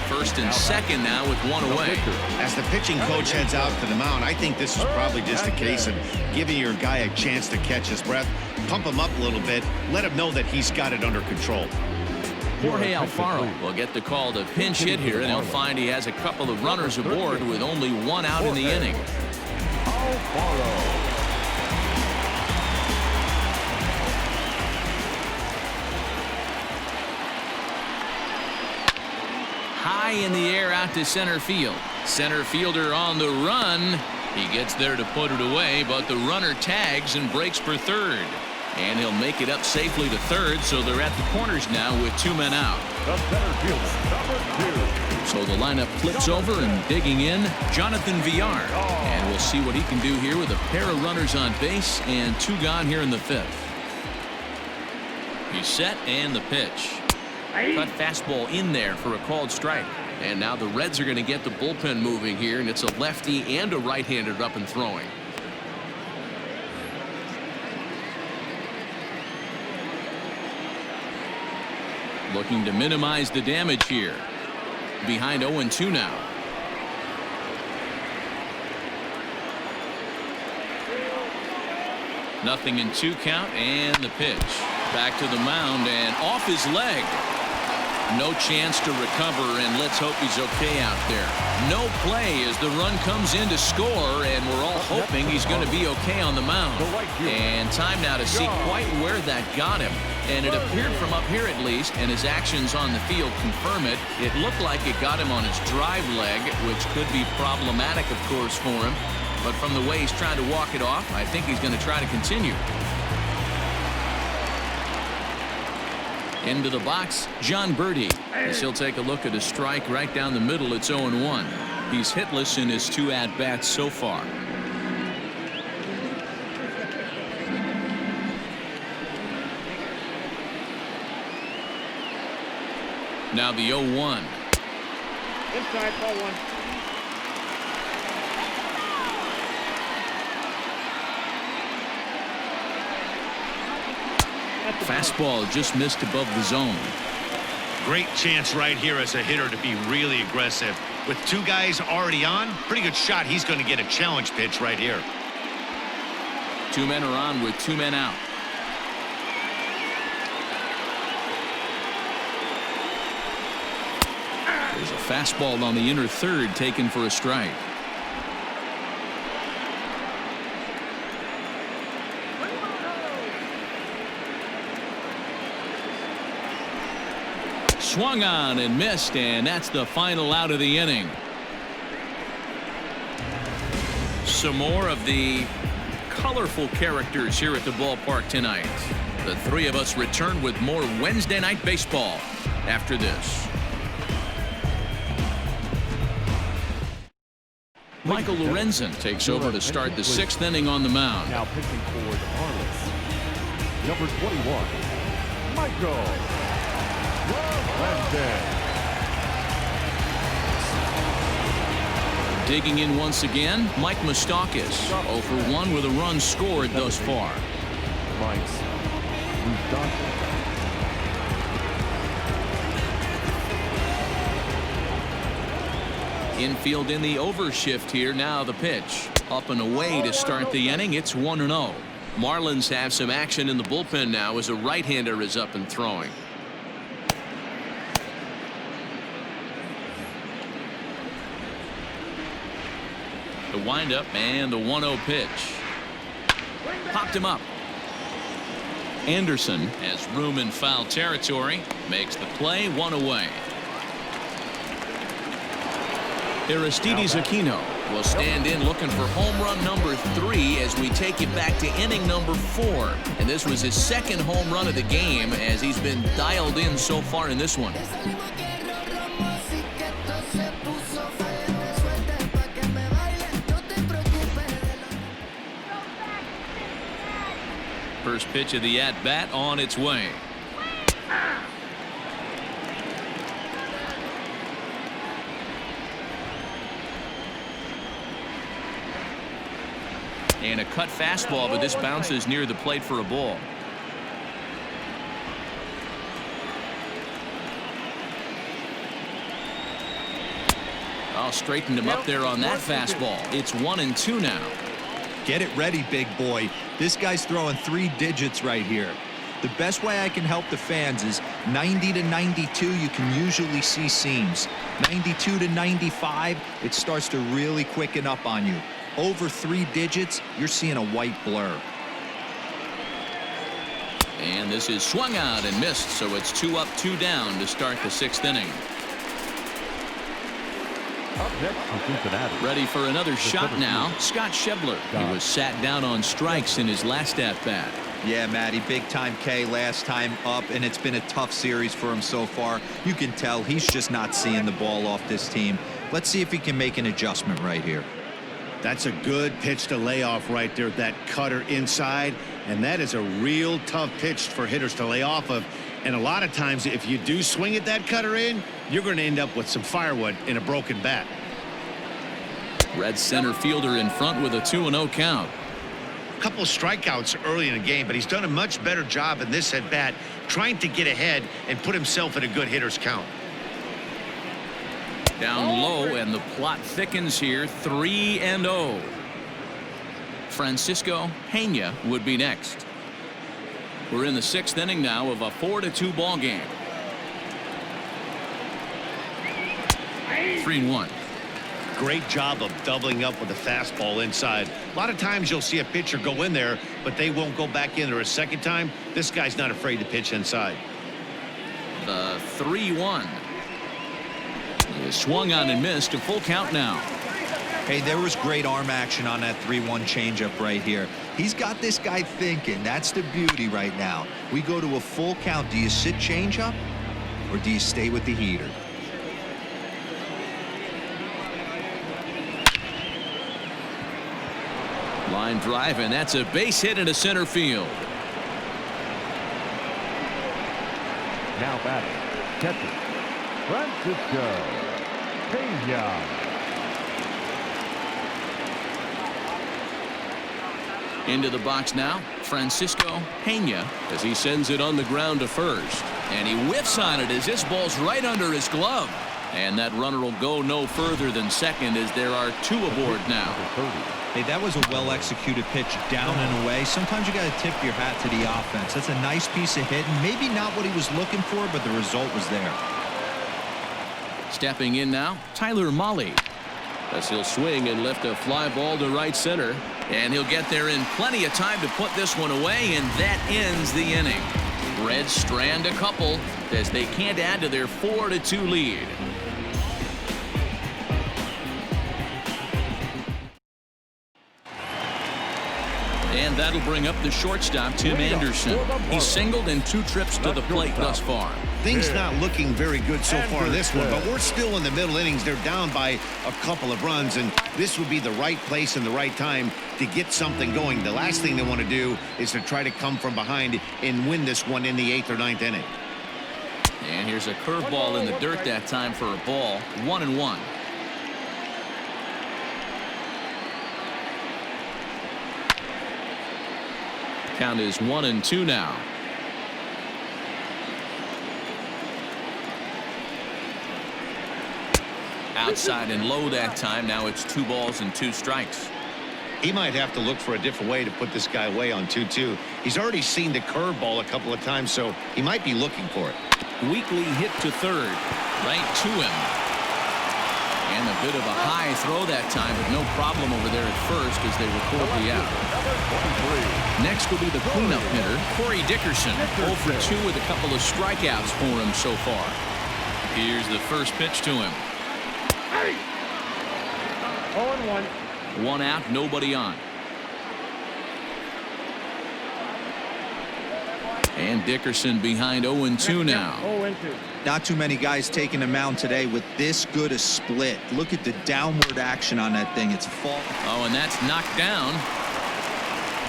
First and second now with one away. As the pitching coach heads out to the mound, I think this is probably just a case of giving your guy a chance to catch his breath, pump him up a little bit, let him know that he's got it under control. Jorge Alfaro will get the call to pinch hit here, and he'll find he has a couple of runners aboard with only one out in the inning. High in the air out to center field. Center fielder on the run. He gets there to put it away, but the runner tags and breaks for third. And he'll make it up safely to third, so they're at the corners now with 2 men out. The center fielder, number 2. So the lineup flips over, and digging in, Jonathan Villar. And we'll see what he can do here with a pair of runners on base and 2 gone here in the 5th. He's set, and the pitch. Cut fastball in there for a called strike. And now the Reds are going to get the bullpen moving here, and it's a lefty and a right-hander up and throwing. Looking to minimize the damage here. Behind 0-2 now. Nothing in 2 count, and the pitch. Back to the mound and off his leg. No chance to recover, and let's hope he's okay out there. No play as the run comes in to score, and we're all hoping he's going to be okay on the mound. And time now to see quite where that got him. And it appeared from up here at least, and his actions on the field confirm it. It looked like it got him on his drive leg, which could be problematic, of course, for him. But from the way he's trying to walk it off, I think he's going to try to continue. Into the box, John Birdie. As he'll take a look at a strike right down the middle. It's 0-1. He's hitless in his 2 at-bats so far. Now the 0-1. Inside, ball 1. Fastball just missed above the zone. Great chance right here as a hitter to be really aggressive. With 2 guys already on, pretty good shot. He's going to get a challenge pitch right here. 2 men are on with 2 men out. There's a fastball on the inner third taken for a strike. Swung on and missed, and that's the final out of the inning. Some more of the colorful characters here at the ballpark tonight. The 3 of us return with more Wednesday Night Baseball after this. Michael Lorenzen takes over to start the 6th inning on the mound. Now pitching for the Marlins, number 21, Michael Lorenzen. Digging in once again, Mike Moustakas, 0 for 1 with a run scored thus far. Mike's Moustakas. Infield in the overshift here. Now the pitch. Up and away to start the inning. It's 1-0. Marlins have some action in the bullpen now as a right-hander is up and throwing. The windup and the 1-0 pitch. Popped him up. Anderson has room in foul territory. Makes the play, 1 away. Aristides Aquino will stand in looking for home run number 3 as we take it back to inning number 4. And this was his 2nd home run of the game as he's been dialed in so far in this one. First pitch of the at-bat on its way. And a cut fastball, but this bounces near the plate for a ball. Straightened him up there on that fastball. It's 1-2 now. Get it ready, big boy. This guy's throwing 3 digits right here. The best way I can help the fans is 90 to 92, you can usually see seams. 92 to 95, it starts to really quicken up on you. Over 3 digits, you're seeing a white blur. And this is swung out and missed, so it's 2 up, 2 down to start the 6th inning. Up next for Cincinnati. Ready for another shot now. Scott Schebler. He was sat down on strikes in his last at-bat. Yeah, Matty, big-time K last time up, and it's been a tough series for him so far. You can tell he's just not seeing the ball off this team. Let's see if he can make an adjustment right here. That's a good pitch to lay off right there, that cutter inside, and that is a real tough pitch for hitters to lay off of. And a lot of times, if you do swing at that cutter in, you're going to end up with some firewood in a broken bat. Red center fielder in front with a 2-0 count. A couple of strikeouts early in the game, but he's done a much better job in this at bat trying to get ahead and put himself in a good hitter's count. Down low, and the plot thickens here. 3-0. Francisco Peña would be next. We're in the 6th inning now of a 4-2 ball game. 3-1. Great job of doubling up with a fastball inside. A lot of times you'll see a pitcher go in there, but they won't go back in there a second time. This guy's not afraid to pitch inside. The 3-1. He swung on and missed. A full count now. Hey, there was great arm action on that 3-1 changeup right here. He's got this guy thinking. That's the beauty right now. We go to a full count. Do you sit changeup or do you stay with the heater? Line drive, and that's a base hit into center field. Now batting, catcher, Francisco Peña. Into the box now, Francisco Peña, as he sends it on the ground to first. And he whiffs on it as this ball's right under his glove. And that runner will go no further than second as there are 2 aboard now. Hey, that was a well-executed pitch down and away. Sometimes you got to tip your hat to the offense. That's a nice piece of hitting. Maybe not what he was looking for, but the result was there. Stepping in now, Tyler Mahle, as he'll swing and lift a fly ball to right center. And he'll get there in plenty of time to put this one away, and that ends the inning. Reds strand a couple as they can't add to their 4-2 lead. And that'll bring up the shortstop, Tim Anderson. He's singled in 2 trips to the plate thus far. Things not looking very good so far in this one, but we're still in the middle innings. They're down by a couple of runs, and this would be the right place and the right time to get something going. The last thing they want to do is to try to come from behind and win this one in the 8th or 9th inning. And here's a curveball in the dirt that time for a ball. 1-1. Count is 1-2 now. Outside and low that time. Now it's 2 balls and 2 strikes. He might have to look for a different way to put this guy away on 2-2. He's already seen the curveball a couple of times, so he might be looking for it. Weekly hit to third, right to him. And a bit of a high throw that time, but no problem over there at first as they record the out. Next will be the cleanup hitter, Corey Dickerson. 0 for 2 with a couple of strikeouts for him so far. Here's the first pitch to him. 0-1. 1 out, nobody on. And Dickerson behind 0-2 now. 0-2. Not too many guys taking the mound today with this good a split. Look at the downward action on that thing. It's fall. Oh, and that's knocked down.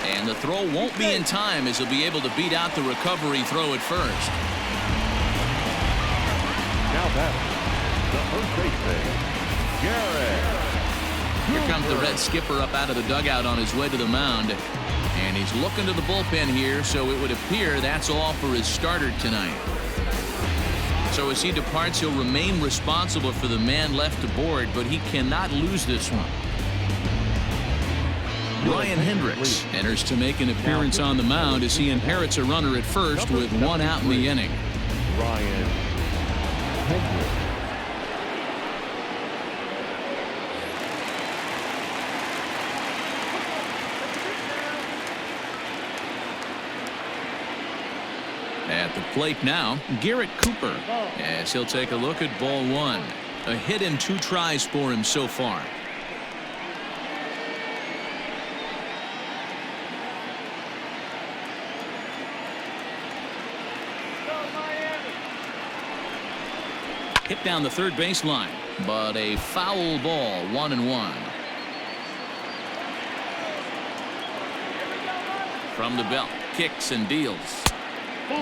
And the throw won't be in time as he'll be able to beat out the recovery throw at first. Now batting, the first baseman, Garrett Here comes the Red skipper up out of the dugout on his way to the mound. And he's looking to the bullpen here, so it would appear that's all for his starter tonight. So as he departs, he'll remain responsible for the man left aboard, but he cannot lose this one. Ryan Hendricks enters to make an appearance on the mound as he inherits a runner at first with one out in the inning. Ryan Hendricks. At the plate now, Garrett Cooper, as he'll take a look at ball one. A hit in 2 tries for him so far. Hit down the third baseline, but a foul ball, 1-1. From the belt, kicks and deals.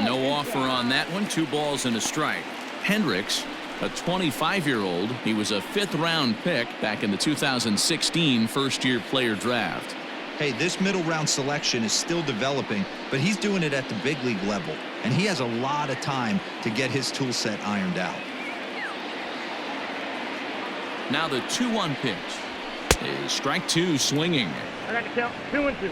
No offer on that one. 2 balls and a strike. Hendricks, a 25-year-old. He was a 5th-round pick back in the 2016 first-year player draft. Hey, this middle round selection is still developing, but he's doing it at the big league level, and he has a lot of time to get his tool set ironed out. Now the 2-1 pitch is strike 2 swinging. I got to count 2-2.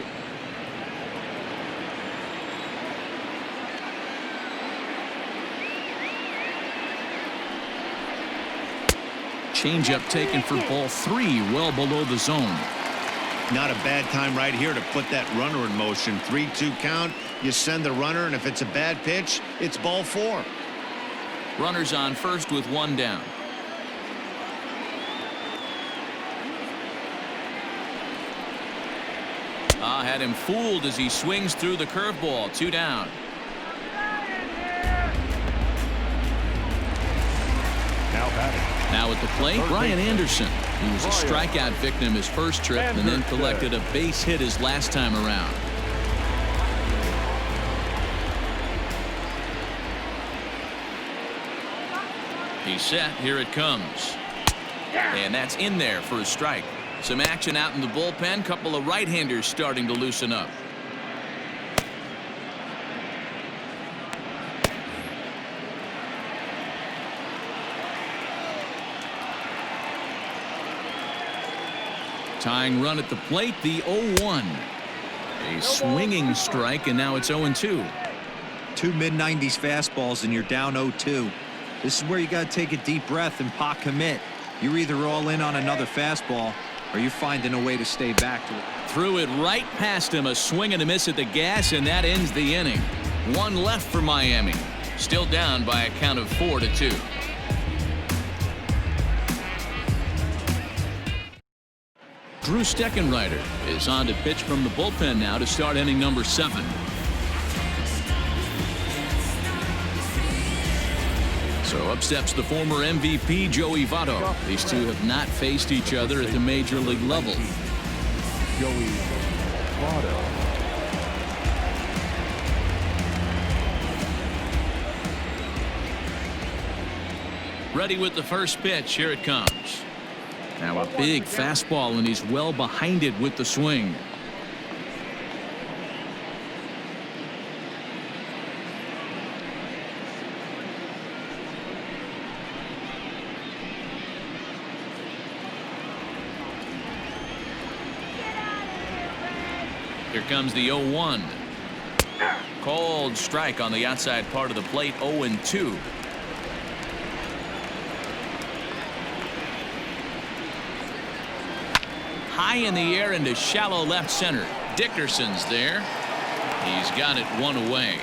Changeup taken for ball 3, well below the zone. Not a bad time right here to put that runner in motion. 3-2 count. You send the runner, and if it's a bad pitch, it's ball 4. Runners on first with 1 down. Had him fooled as he swings through the curveball. 2 down. Now batting. Now at the plate, Brian Anderson. He was a strikeout victim his first trip and then collected a base hit his last time around. He's set. Here it comes. And that's in there for a strike. Some action out in the bullpen. Couple of right-handers starting to loosen up. Tying run at the plate, the 0-1. A swinging strike, and now it's 0-2. 2 mid-90s fastballs, and you're down 0-2. This is where you got to take a deep breath and pot commit. You're either all in on another fastball, or you're finding a way to stay back to it. Threw it right past him. A swing and a miss at the gas, and that ends the inning. 1 left for Miami. Still down by a count of 4-2. Drew Steckenrider is on to pitch from the bullpen now to start inning number 7. So up steps the former MVP Joey Votto. These two have not faced each other at the major league level. Joey Votto. Ready with the first pitch. Here it comes. Now a big fastball, and he's well behind it with the swing. Here comes the 0-1. Cold strike on the outside part of the plate. 0-2. High in the air into shallow left center. Dickerson's there. He's got it 1 away.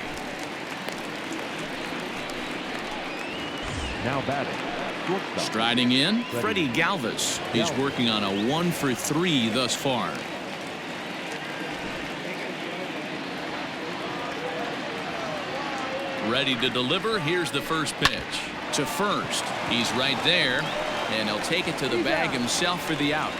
Now batting. Shortstop. Striding in, Freddie Galvis. He's working on a 1 for 3 thus far. Ready to deliver. Here's the first pitch. To first. He's right there, and he'll take it to the bag himself for the out.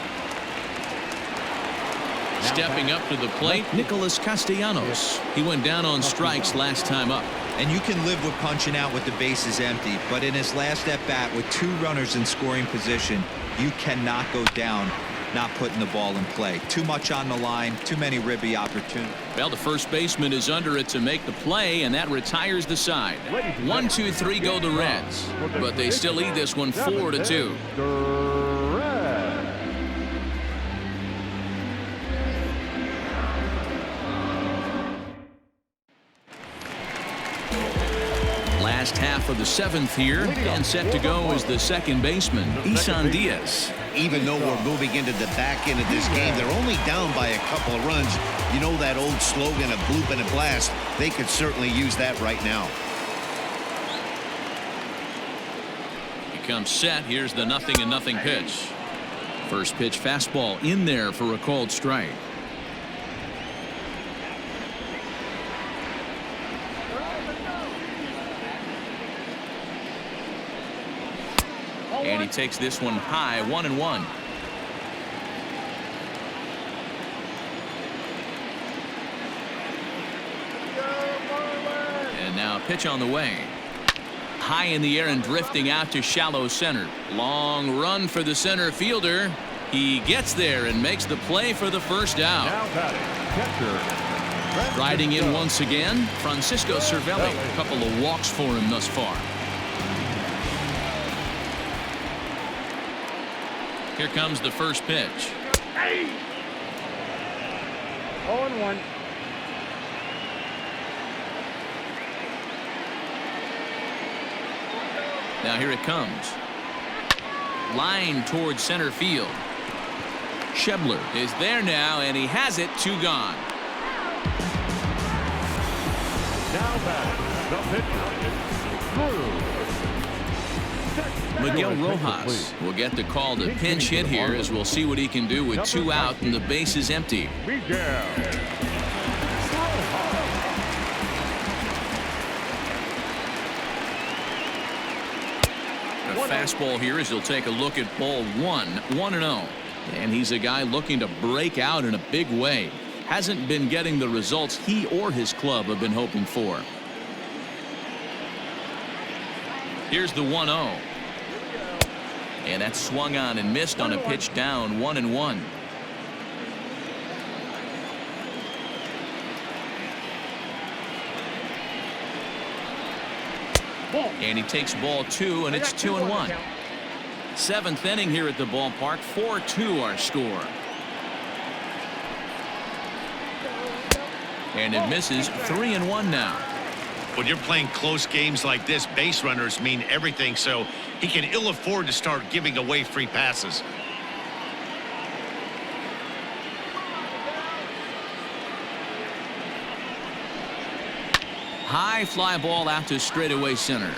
Stepping up to the plate, Nicholas Castellanos. He went down on strikes last time up. And you can live with punching out with the bases empty, but in his last at bat with 2 runners in scoring position, you cannot go down not putting the ball in play. Too much on the line, too many ribby opportunities. Well, the first baseman is under it to make the play, and that retires the side. 1, 2, 3 go the Reds, but they still lead this one 4-2. Last half of the 7th here, and set to go is the second baseman, Isan Diaz. Even though we're moving into the back end of this game, they're only down by a couple of runs. You know that old slogan, a bloop and a blast. They could certainly use that right now. He comes set. Here's the 0-0 pitch. First pitch fastball in there for a called strike. And he takes this one high, 1-1. And now pitch on the way. High in the air and drifting out to shallow center. Long run for the center fielder. He gets there and makes the play for the first out. Riding in once again, Francisco Cervelli. A couple of walks for him thus far. Here comes the first pitch. 0-1. Now here it comes. Line towards center field. Schebler is there now, and he has it. 2 gone. Now back, the pitcher, Miguel Rojas will get the call to pinch hit here, as we'll see what he can do with 2 out and the base is empty. Miguel. A fastball here as he'll take a look at ball 1, 1-0. And he's a guy looking to break out in a big way. Hasn't been getting the results he or his club have been hoping for. Here's the 1-0. And that's swung on and missed on a pitch down, 1-1. And he takes ball 2, and it's 2-1. 7th inning here at the ballpark. 4-2 our score. And it misses. 3-1 now. When you're playing close games like this, base runners mean everything, so he can ill afford to start giving away free passes. High fly ball out to straightaway center.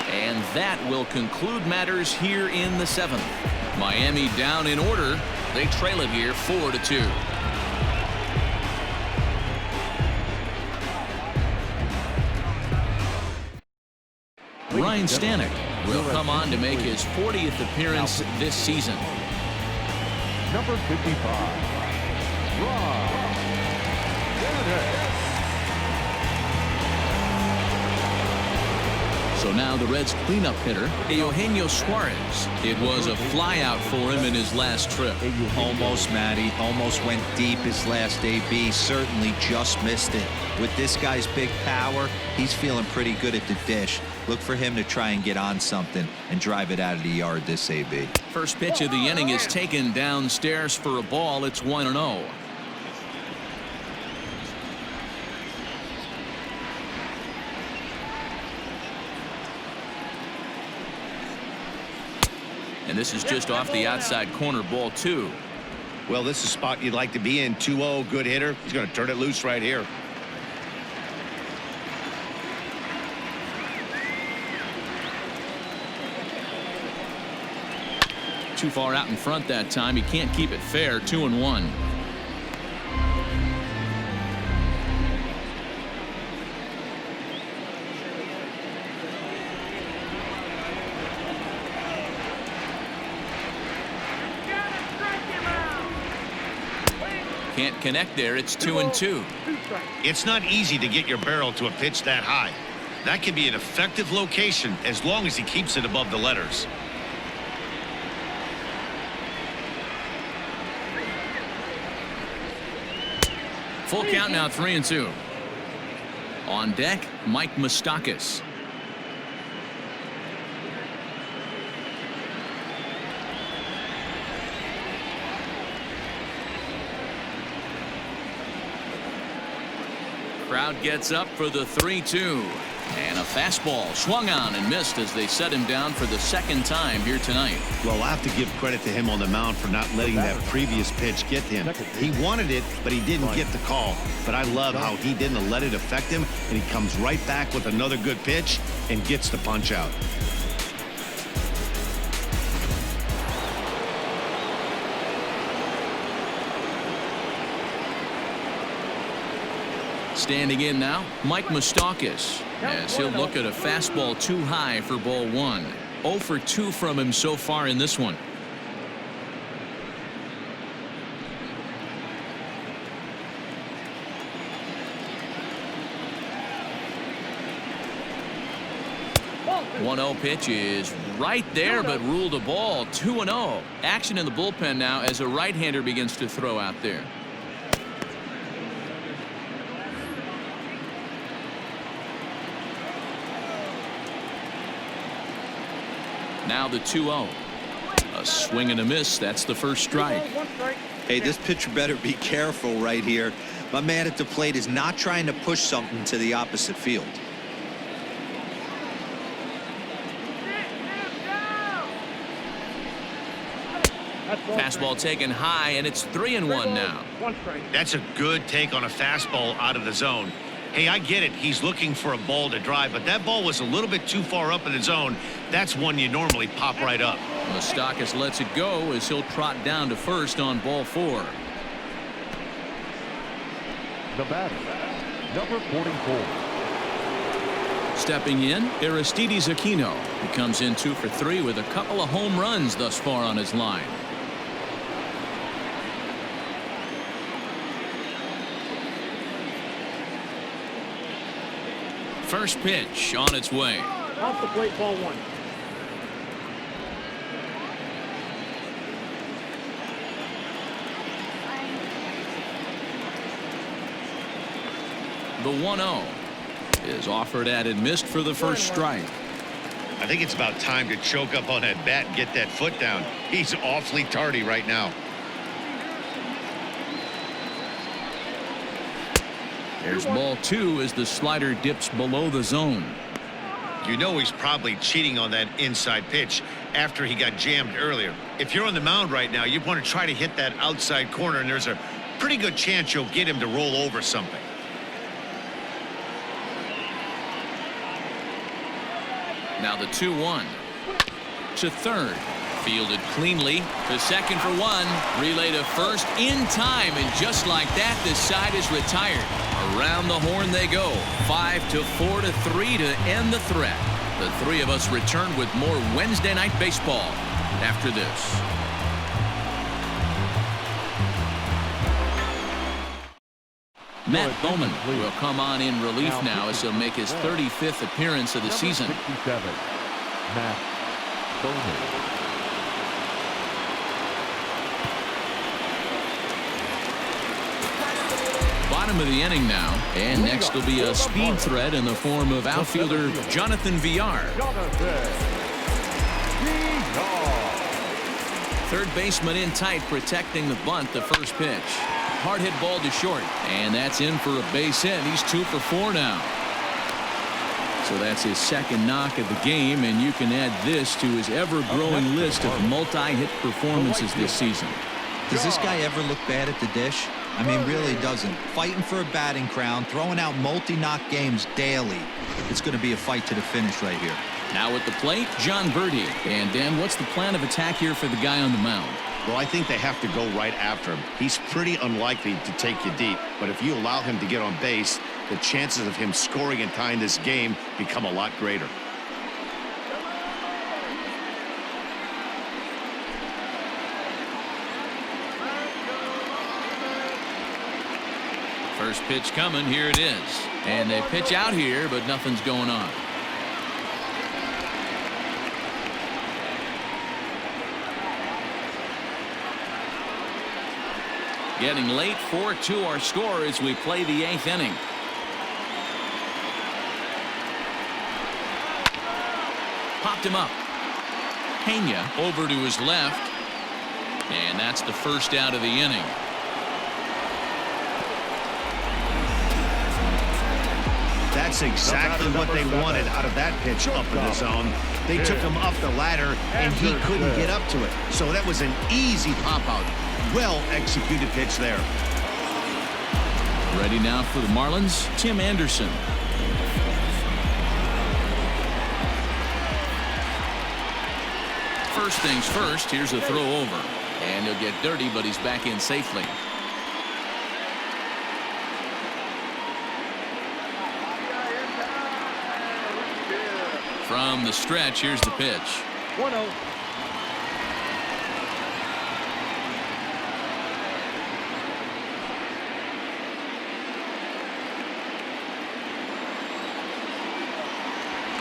And that will conclude matters here in the 7th. Miami down in order. They trail it here 4-2. Ryan Stanek will come on to make his 40th appearance this season. Number 55, Ron. So now the Reds' cleanup hitter, Eugenio Suarez. It was a flyout for him in his last trip. Almost, Matty. Almost went deep his last AB. Certainly just missed it. With this guy's big power, he's feeling pretty good at the dish. Look for him to try and get on something and drive it out of the yard this AB. First pitch of the inning is taken downstairs for a ball. It's 1-0. And this is just off the outside corner, ball 2. Well, this is a spot you'd like to be in. 2-0, good hitter. He's going to turn it loose right here. Too far out in front that time. He can't keep it fair. 2-1. Can't connect there. It's 2-2. It's not easy to get your barrel to a pitch that high. That can be an effective location as long as he keeps it above the letters. Full count now, 3-2. On deck, Mike Moustakas. Crowd gets up for the 3-2. And a fastball swung on and missed as they set him down for the second time here tonight. Well, I have to give credit to him on the mound for not letting that previous pitch get to him. He wanted it, but he didn't get the call. But I love how he didn't let it affect him, and he comes right back with another good pitch and gets the punch out. Standing in now, Mike Moustakas, as he'll look at a fastball too high for ball 1. 0 for 2 from him so far in this one. The 1-0 pitch is right there, but ruled a ball. 2-0. Action in the bullpen now as a right-hander begins to throw out there. Now the 2-0. A swing and a miss. That's the first strike. Hey, this pitcher better be careful right here. My man at the plate is not trying to push something to the opposite field. Fastball taken high, and it's 3-1 now. That's a good take on a fastball out of the zone. Hey, I get it. He's looking for a ball to drive, but that ball was a little bit too far up in the zone. That's one you normally pop right up. Moustakas lets it go as he'll trot down to first on ball 4. The batter, number 44. Stepping in, Aristides Aquino. He comes in 2 for 3 with a couple of home runs thus far on his line. First pitch on its way. Off the plate, ball 1. The 1-0 is offered at and missed for the first strike. I think it's about time to choke up on that bat and get that foot down. He's awfully tardy right now. There's ball 2 as the slider dips below the zone. You know he's probably cheating on that inside pitch after he got jammed earlier. If you're on the mound right now, you want to try to hit that outside corner, and there's a pretty good chance you'll get him to roll over something. Now the 2-1 to third. Fielded cleanly to second for 1. Relay to first in time, and just like that, this side is retired. Around the horn they go. 5-4 to 3 to end the threat. The three of us return with more Wednesday Night Baseball after this. Matt Bowman will come on in relief now as he'll make his 35th appearance of the season. 67, Matt Bowman. Bottom of the inning now, and next will be a speed threat in the form of outfielder Jonathan Villar. Third baseman in tight, protecting the bunt. The first pitch. Hard hit ball to short, and that's in for a base hit. He's 2 for 4 now. So that's his second knock of the game, and you can add this to his ever-growing list of multi-hit performances this season. Does this guy ever look bad at the dish? I mean, really doesn't. Fighting for a batting crown, throwing out multi-knock games daily. It's going to be a fight to the finish right here. Now at the plate, John Birdie. And Dan, what's the plan of attack here for the guy on the mound? Well, I think they have to go right after him. He's pretty unlikely to take you deep, but if you allow him to get on base, the chances of him scoring and tying this game become a lot greater. First pitch coming. Here it is. And they pitch out here, but nothing's going on. Getting late, 4-2 our score as we play the 8th inning. Popped him up. Pena over to his left. And that's the first out of the inning. That's exactly what they wanted out of that pitch up in the zone. They took him up the ladder, and he couldn't get up to it. So that was an easy pop-out. Well-executed pitch there. Ready now for the Marlins, Tim Anderson. First things first, here's a throw over. And he'll get dirty, but he's back in safely. From the stretch, here's the pitch. 1-0.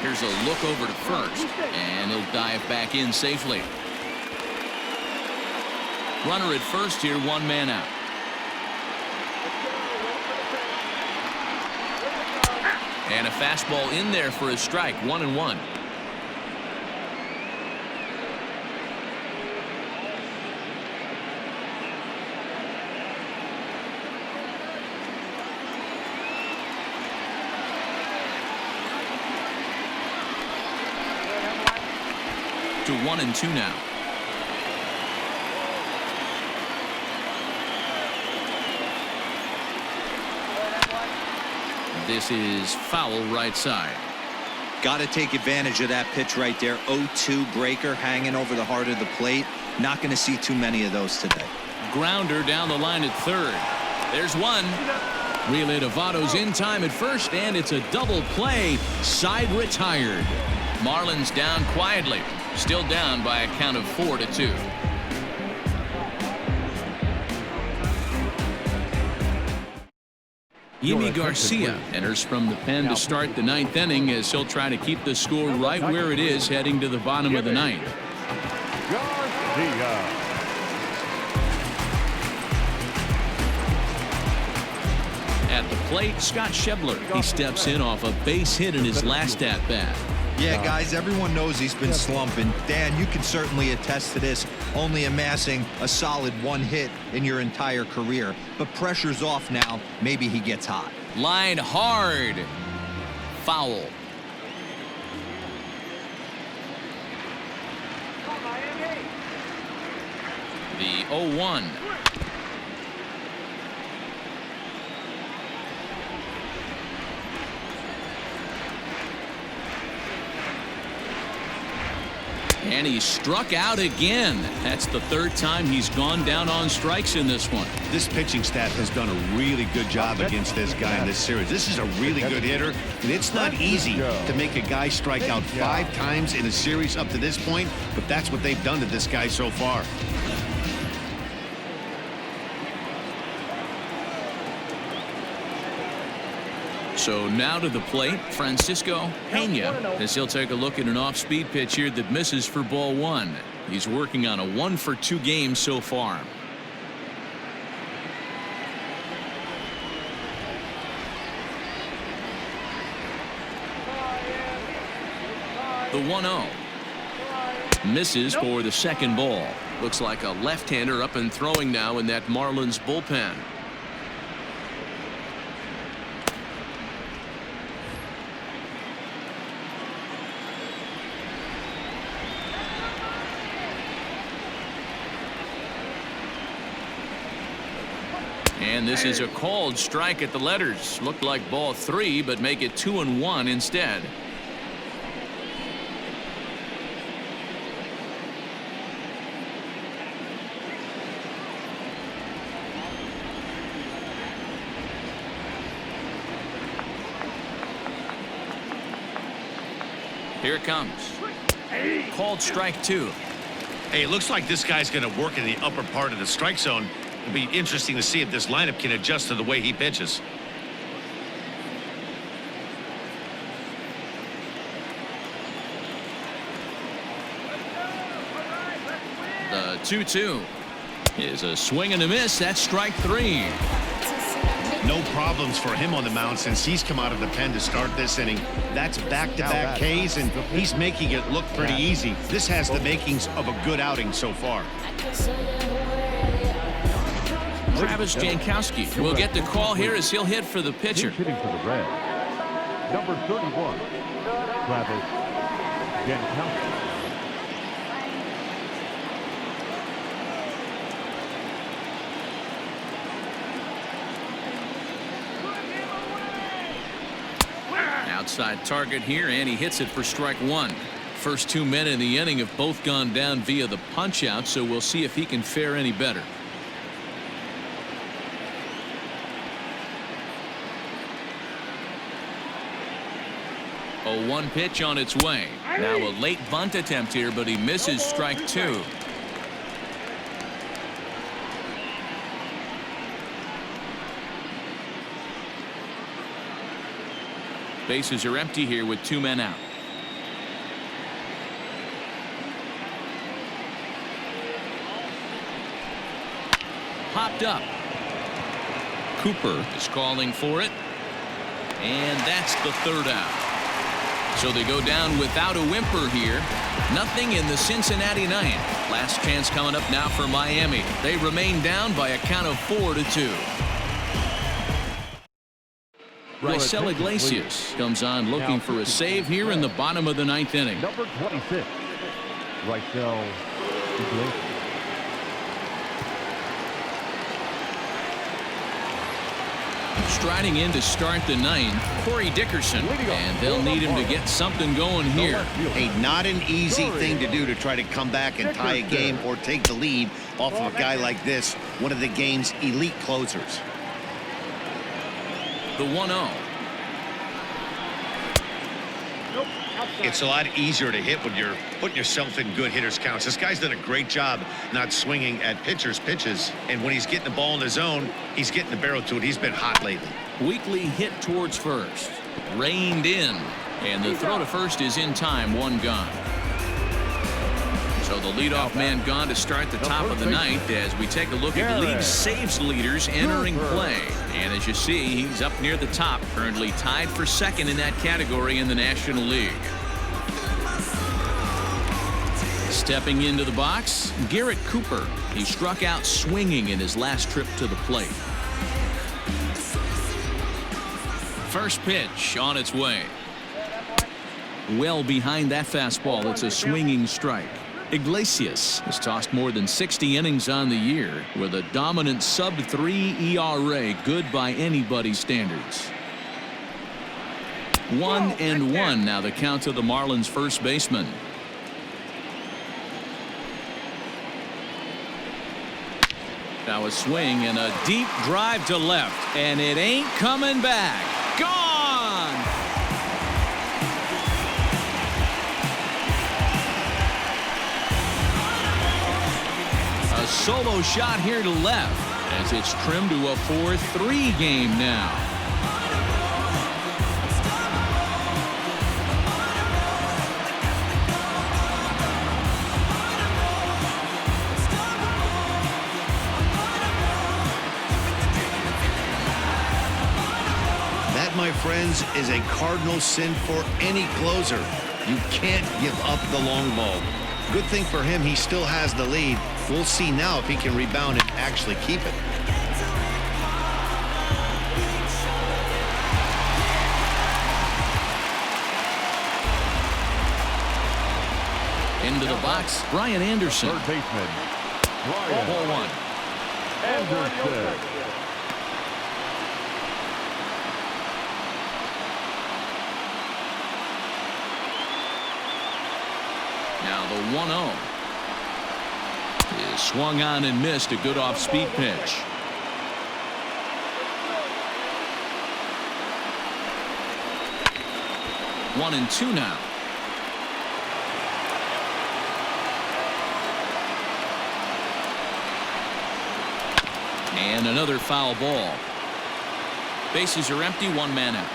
Here's a look over to first, and he'll dive back in safely. Runner at first here, 1 man out. And a fastball in there for a strike, 1-1. To 1-2 now. This is foul right side. Got to take advantage of that pitch right there. 0-2 breaker hanging over the heart of the plate. Not going to see too many of those today. Grounder down the line at third. There's one. Relay to Votto's in time at first, and it's a double play. Side retired. Marlins down quietly. Still down by a count of 4-2. Yimi Garcia enters from the pen to start the 9th inning as he'll try to keep the score right where it is heading to the bottom of the 9th. At the plate, Scott Schebler. He steps in off a base hit in his last at-bat. Yeah, guys, everyone knows he's been slumping. Dan, you can certainly attest to this, only amassing a solid 1 hit in your entire career. But pressure's off now. Maybe he gets hot. Line hard. Foul. The 0-1. And he struck out again. That's the 3rd time he's gone down on strikes in this one. This pitching staff has done a really good job against this guy in this series. This is a really good hitter, and it's not easy to make a guy strike out 5 times in a series up to this point, but that's what they've done to this guy so far. So now to the plate, Francisco Pena, as he'll take a look at an off-speed pitch here that misses for ball 1. He's working on a 1-for-2 game so far. The 1-0. Misses for the 2nd ball. Looks like a left-hander up and throwing now in that Marlins bullpen. And this is a called strike at the letters. Looked like ball 3, but make it 2-1 instead. Here it comes. Called strike 2. Hey, it looks like this guy's going to work in the upper part of the strike zone. It'll be interesting to see if this lineup can adjust to the way he pitches. The 2-2. is a swing and a miss. That's strike 3. No problems for him on the mound since he's come out of the pen to start this inning. That's back-to-back Ks, and he's making it look pretty easy. This has the makings of a good outing so far. Travis Jankowski will get the call here as he'll hit for the pitcher. Hitting for the Reds, number 31, Travis Jankowski. Outside target here, and he hits it for strike 1. First 2 men in the inning have both gone down via the punch out, so we'll see if he can fare any better. A 1 pitch on its way. Now a late bunt attempt here, but he misses strike 2. Bases are empty here with 2 men out. Popped up. Cooper is calling for it. And that's the 3rd out. So they go down without a whimper here. Nothing in the Cincinnati 9th. Last chance coming up now for Miami. They remain down by a count of 4-2. Raisel Iglesias comes on looking for a save here in the bottom of the 9th inning. Number 26, Raisel Iglesias. Striding in to start the 9th, Corey Dickerson, and they'll need him to get something going here. Hey, not an easy thing to do to try to come back and tie a game or take the lead off of a guy like this, one of the game's elite closers. The 1-0. It's a lot easier to hit when you're putting yourself in good hitters counts. This guy's done a great job not swinging at pitchers' pitches, and when he's getting the ball in the zone, he's getting the barrel to it. He's been hot lately. Weakly hit towards first. Reined in, and the throw to first is in time. 1 gone. So the leadoff man gone to start the top of the 9th as we take a look at the league saves leaders entering play. And as you see, he's up near the top, currently tied for 2nd in that category in the National League. Stepping into the box, Garrett Cooper. He struck out swinging in his last trip to the plate. First pitch on its way. Well behind that fastball, it's a swinging strike. Iglesias has tossed more than 60 innings on the year with a dominant sub-3 ERA, good by anybody's standards. 1-1 now the count to the Marlins first baseman. Now a swing and a deep drive to left, and it ain't coming back. Gone! A solo shot here to left as it's trimmed to a 4-3 game now. That, my friends, is a cardinal sin for any closer. You can't give up the long ball. Good thing for him, he still has the lead. We'll see now if he can rebound and actually keep it. Into the box, Brian Anderson. Third baseman, Brian Ball 1. Anderson. Now the 1-0 is swung on and missed. A good off-speed pitch. One and two now. And another foul ball. Bases are empty, 1 man out.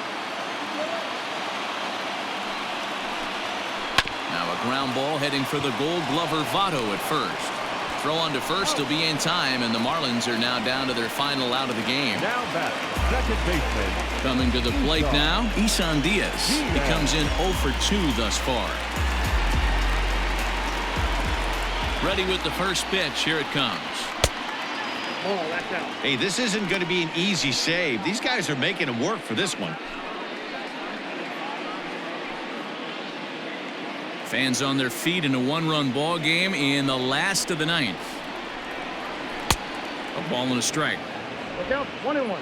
Now a ground ball heading for the Gold Glover Votto at first. Throw on to first will be in time, and the Marlins are now down to their final out of the game. Now batting, second baseman. Coming to the plate now, Isan Diaz. He comes in 0 for 2 thus far. Ready with the first pitch. Here it comes. Oh, that's out. Hey, this isn't going to be an easy save. These guys are making him work for this one. Fans on their feet in a one-run ball game in the last of the ninth. A ball and a strike. Look out, 1-1.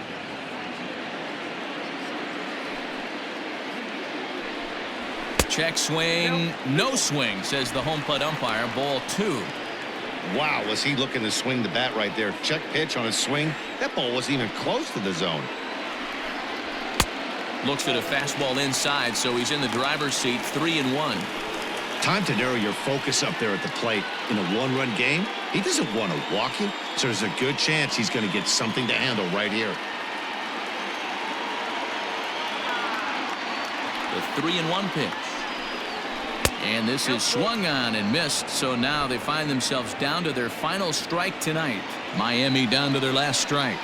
Check swing, no swing, says the home plate umpire. Ball 2. Wow, was he looking to swing the bat right there. Check pitch on his swing. That ball wasn't even close to the zone. Looks at a fastball inside, so he's in the driver's seat. 3-1. Time to narrow your focus up there at the plate. In a one-run game, he doesn't want to walk you, so there's a good chance he's going to get something to handle right here. The 3-1 pitch. And this is swung on and missed, so now they find themselves down to their final strike tonight. Miami down to their last strike.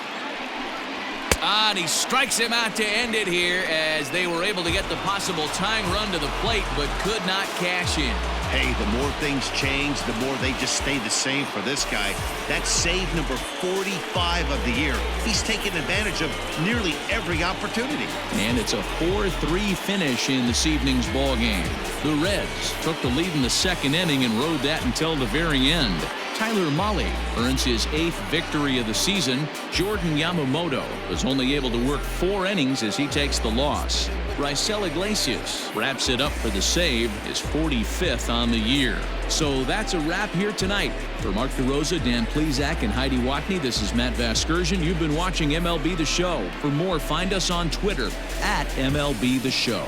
And he strikes him out to end it here as they were able to get the possible tying run to the plate but could not cash in. Hey, the more things change, the more they just stay the same for this guy. That's save number 45 of the year. He's taken advantage of nearly every opportunity. And it's a 4-3 finish in this evening's ball game. The Reds took the lead in the second inning and rode that until the very end. Tyler Mahle earns his 8th victory of the season. Jordan Yamamoto was only able to work 4 innings as he takes the loss. Raisel Iglesias wraps it up for the save, his 45th on the year. So that's a wrap here tonight. For Mark DeRosa, Dan Plesac, and Heidi Watney, this is Matt Vasgersian. You've been watching MLB The Show. For more, find us on Twitter @MLB The Show.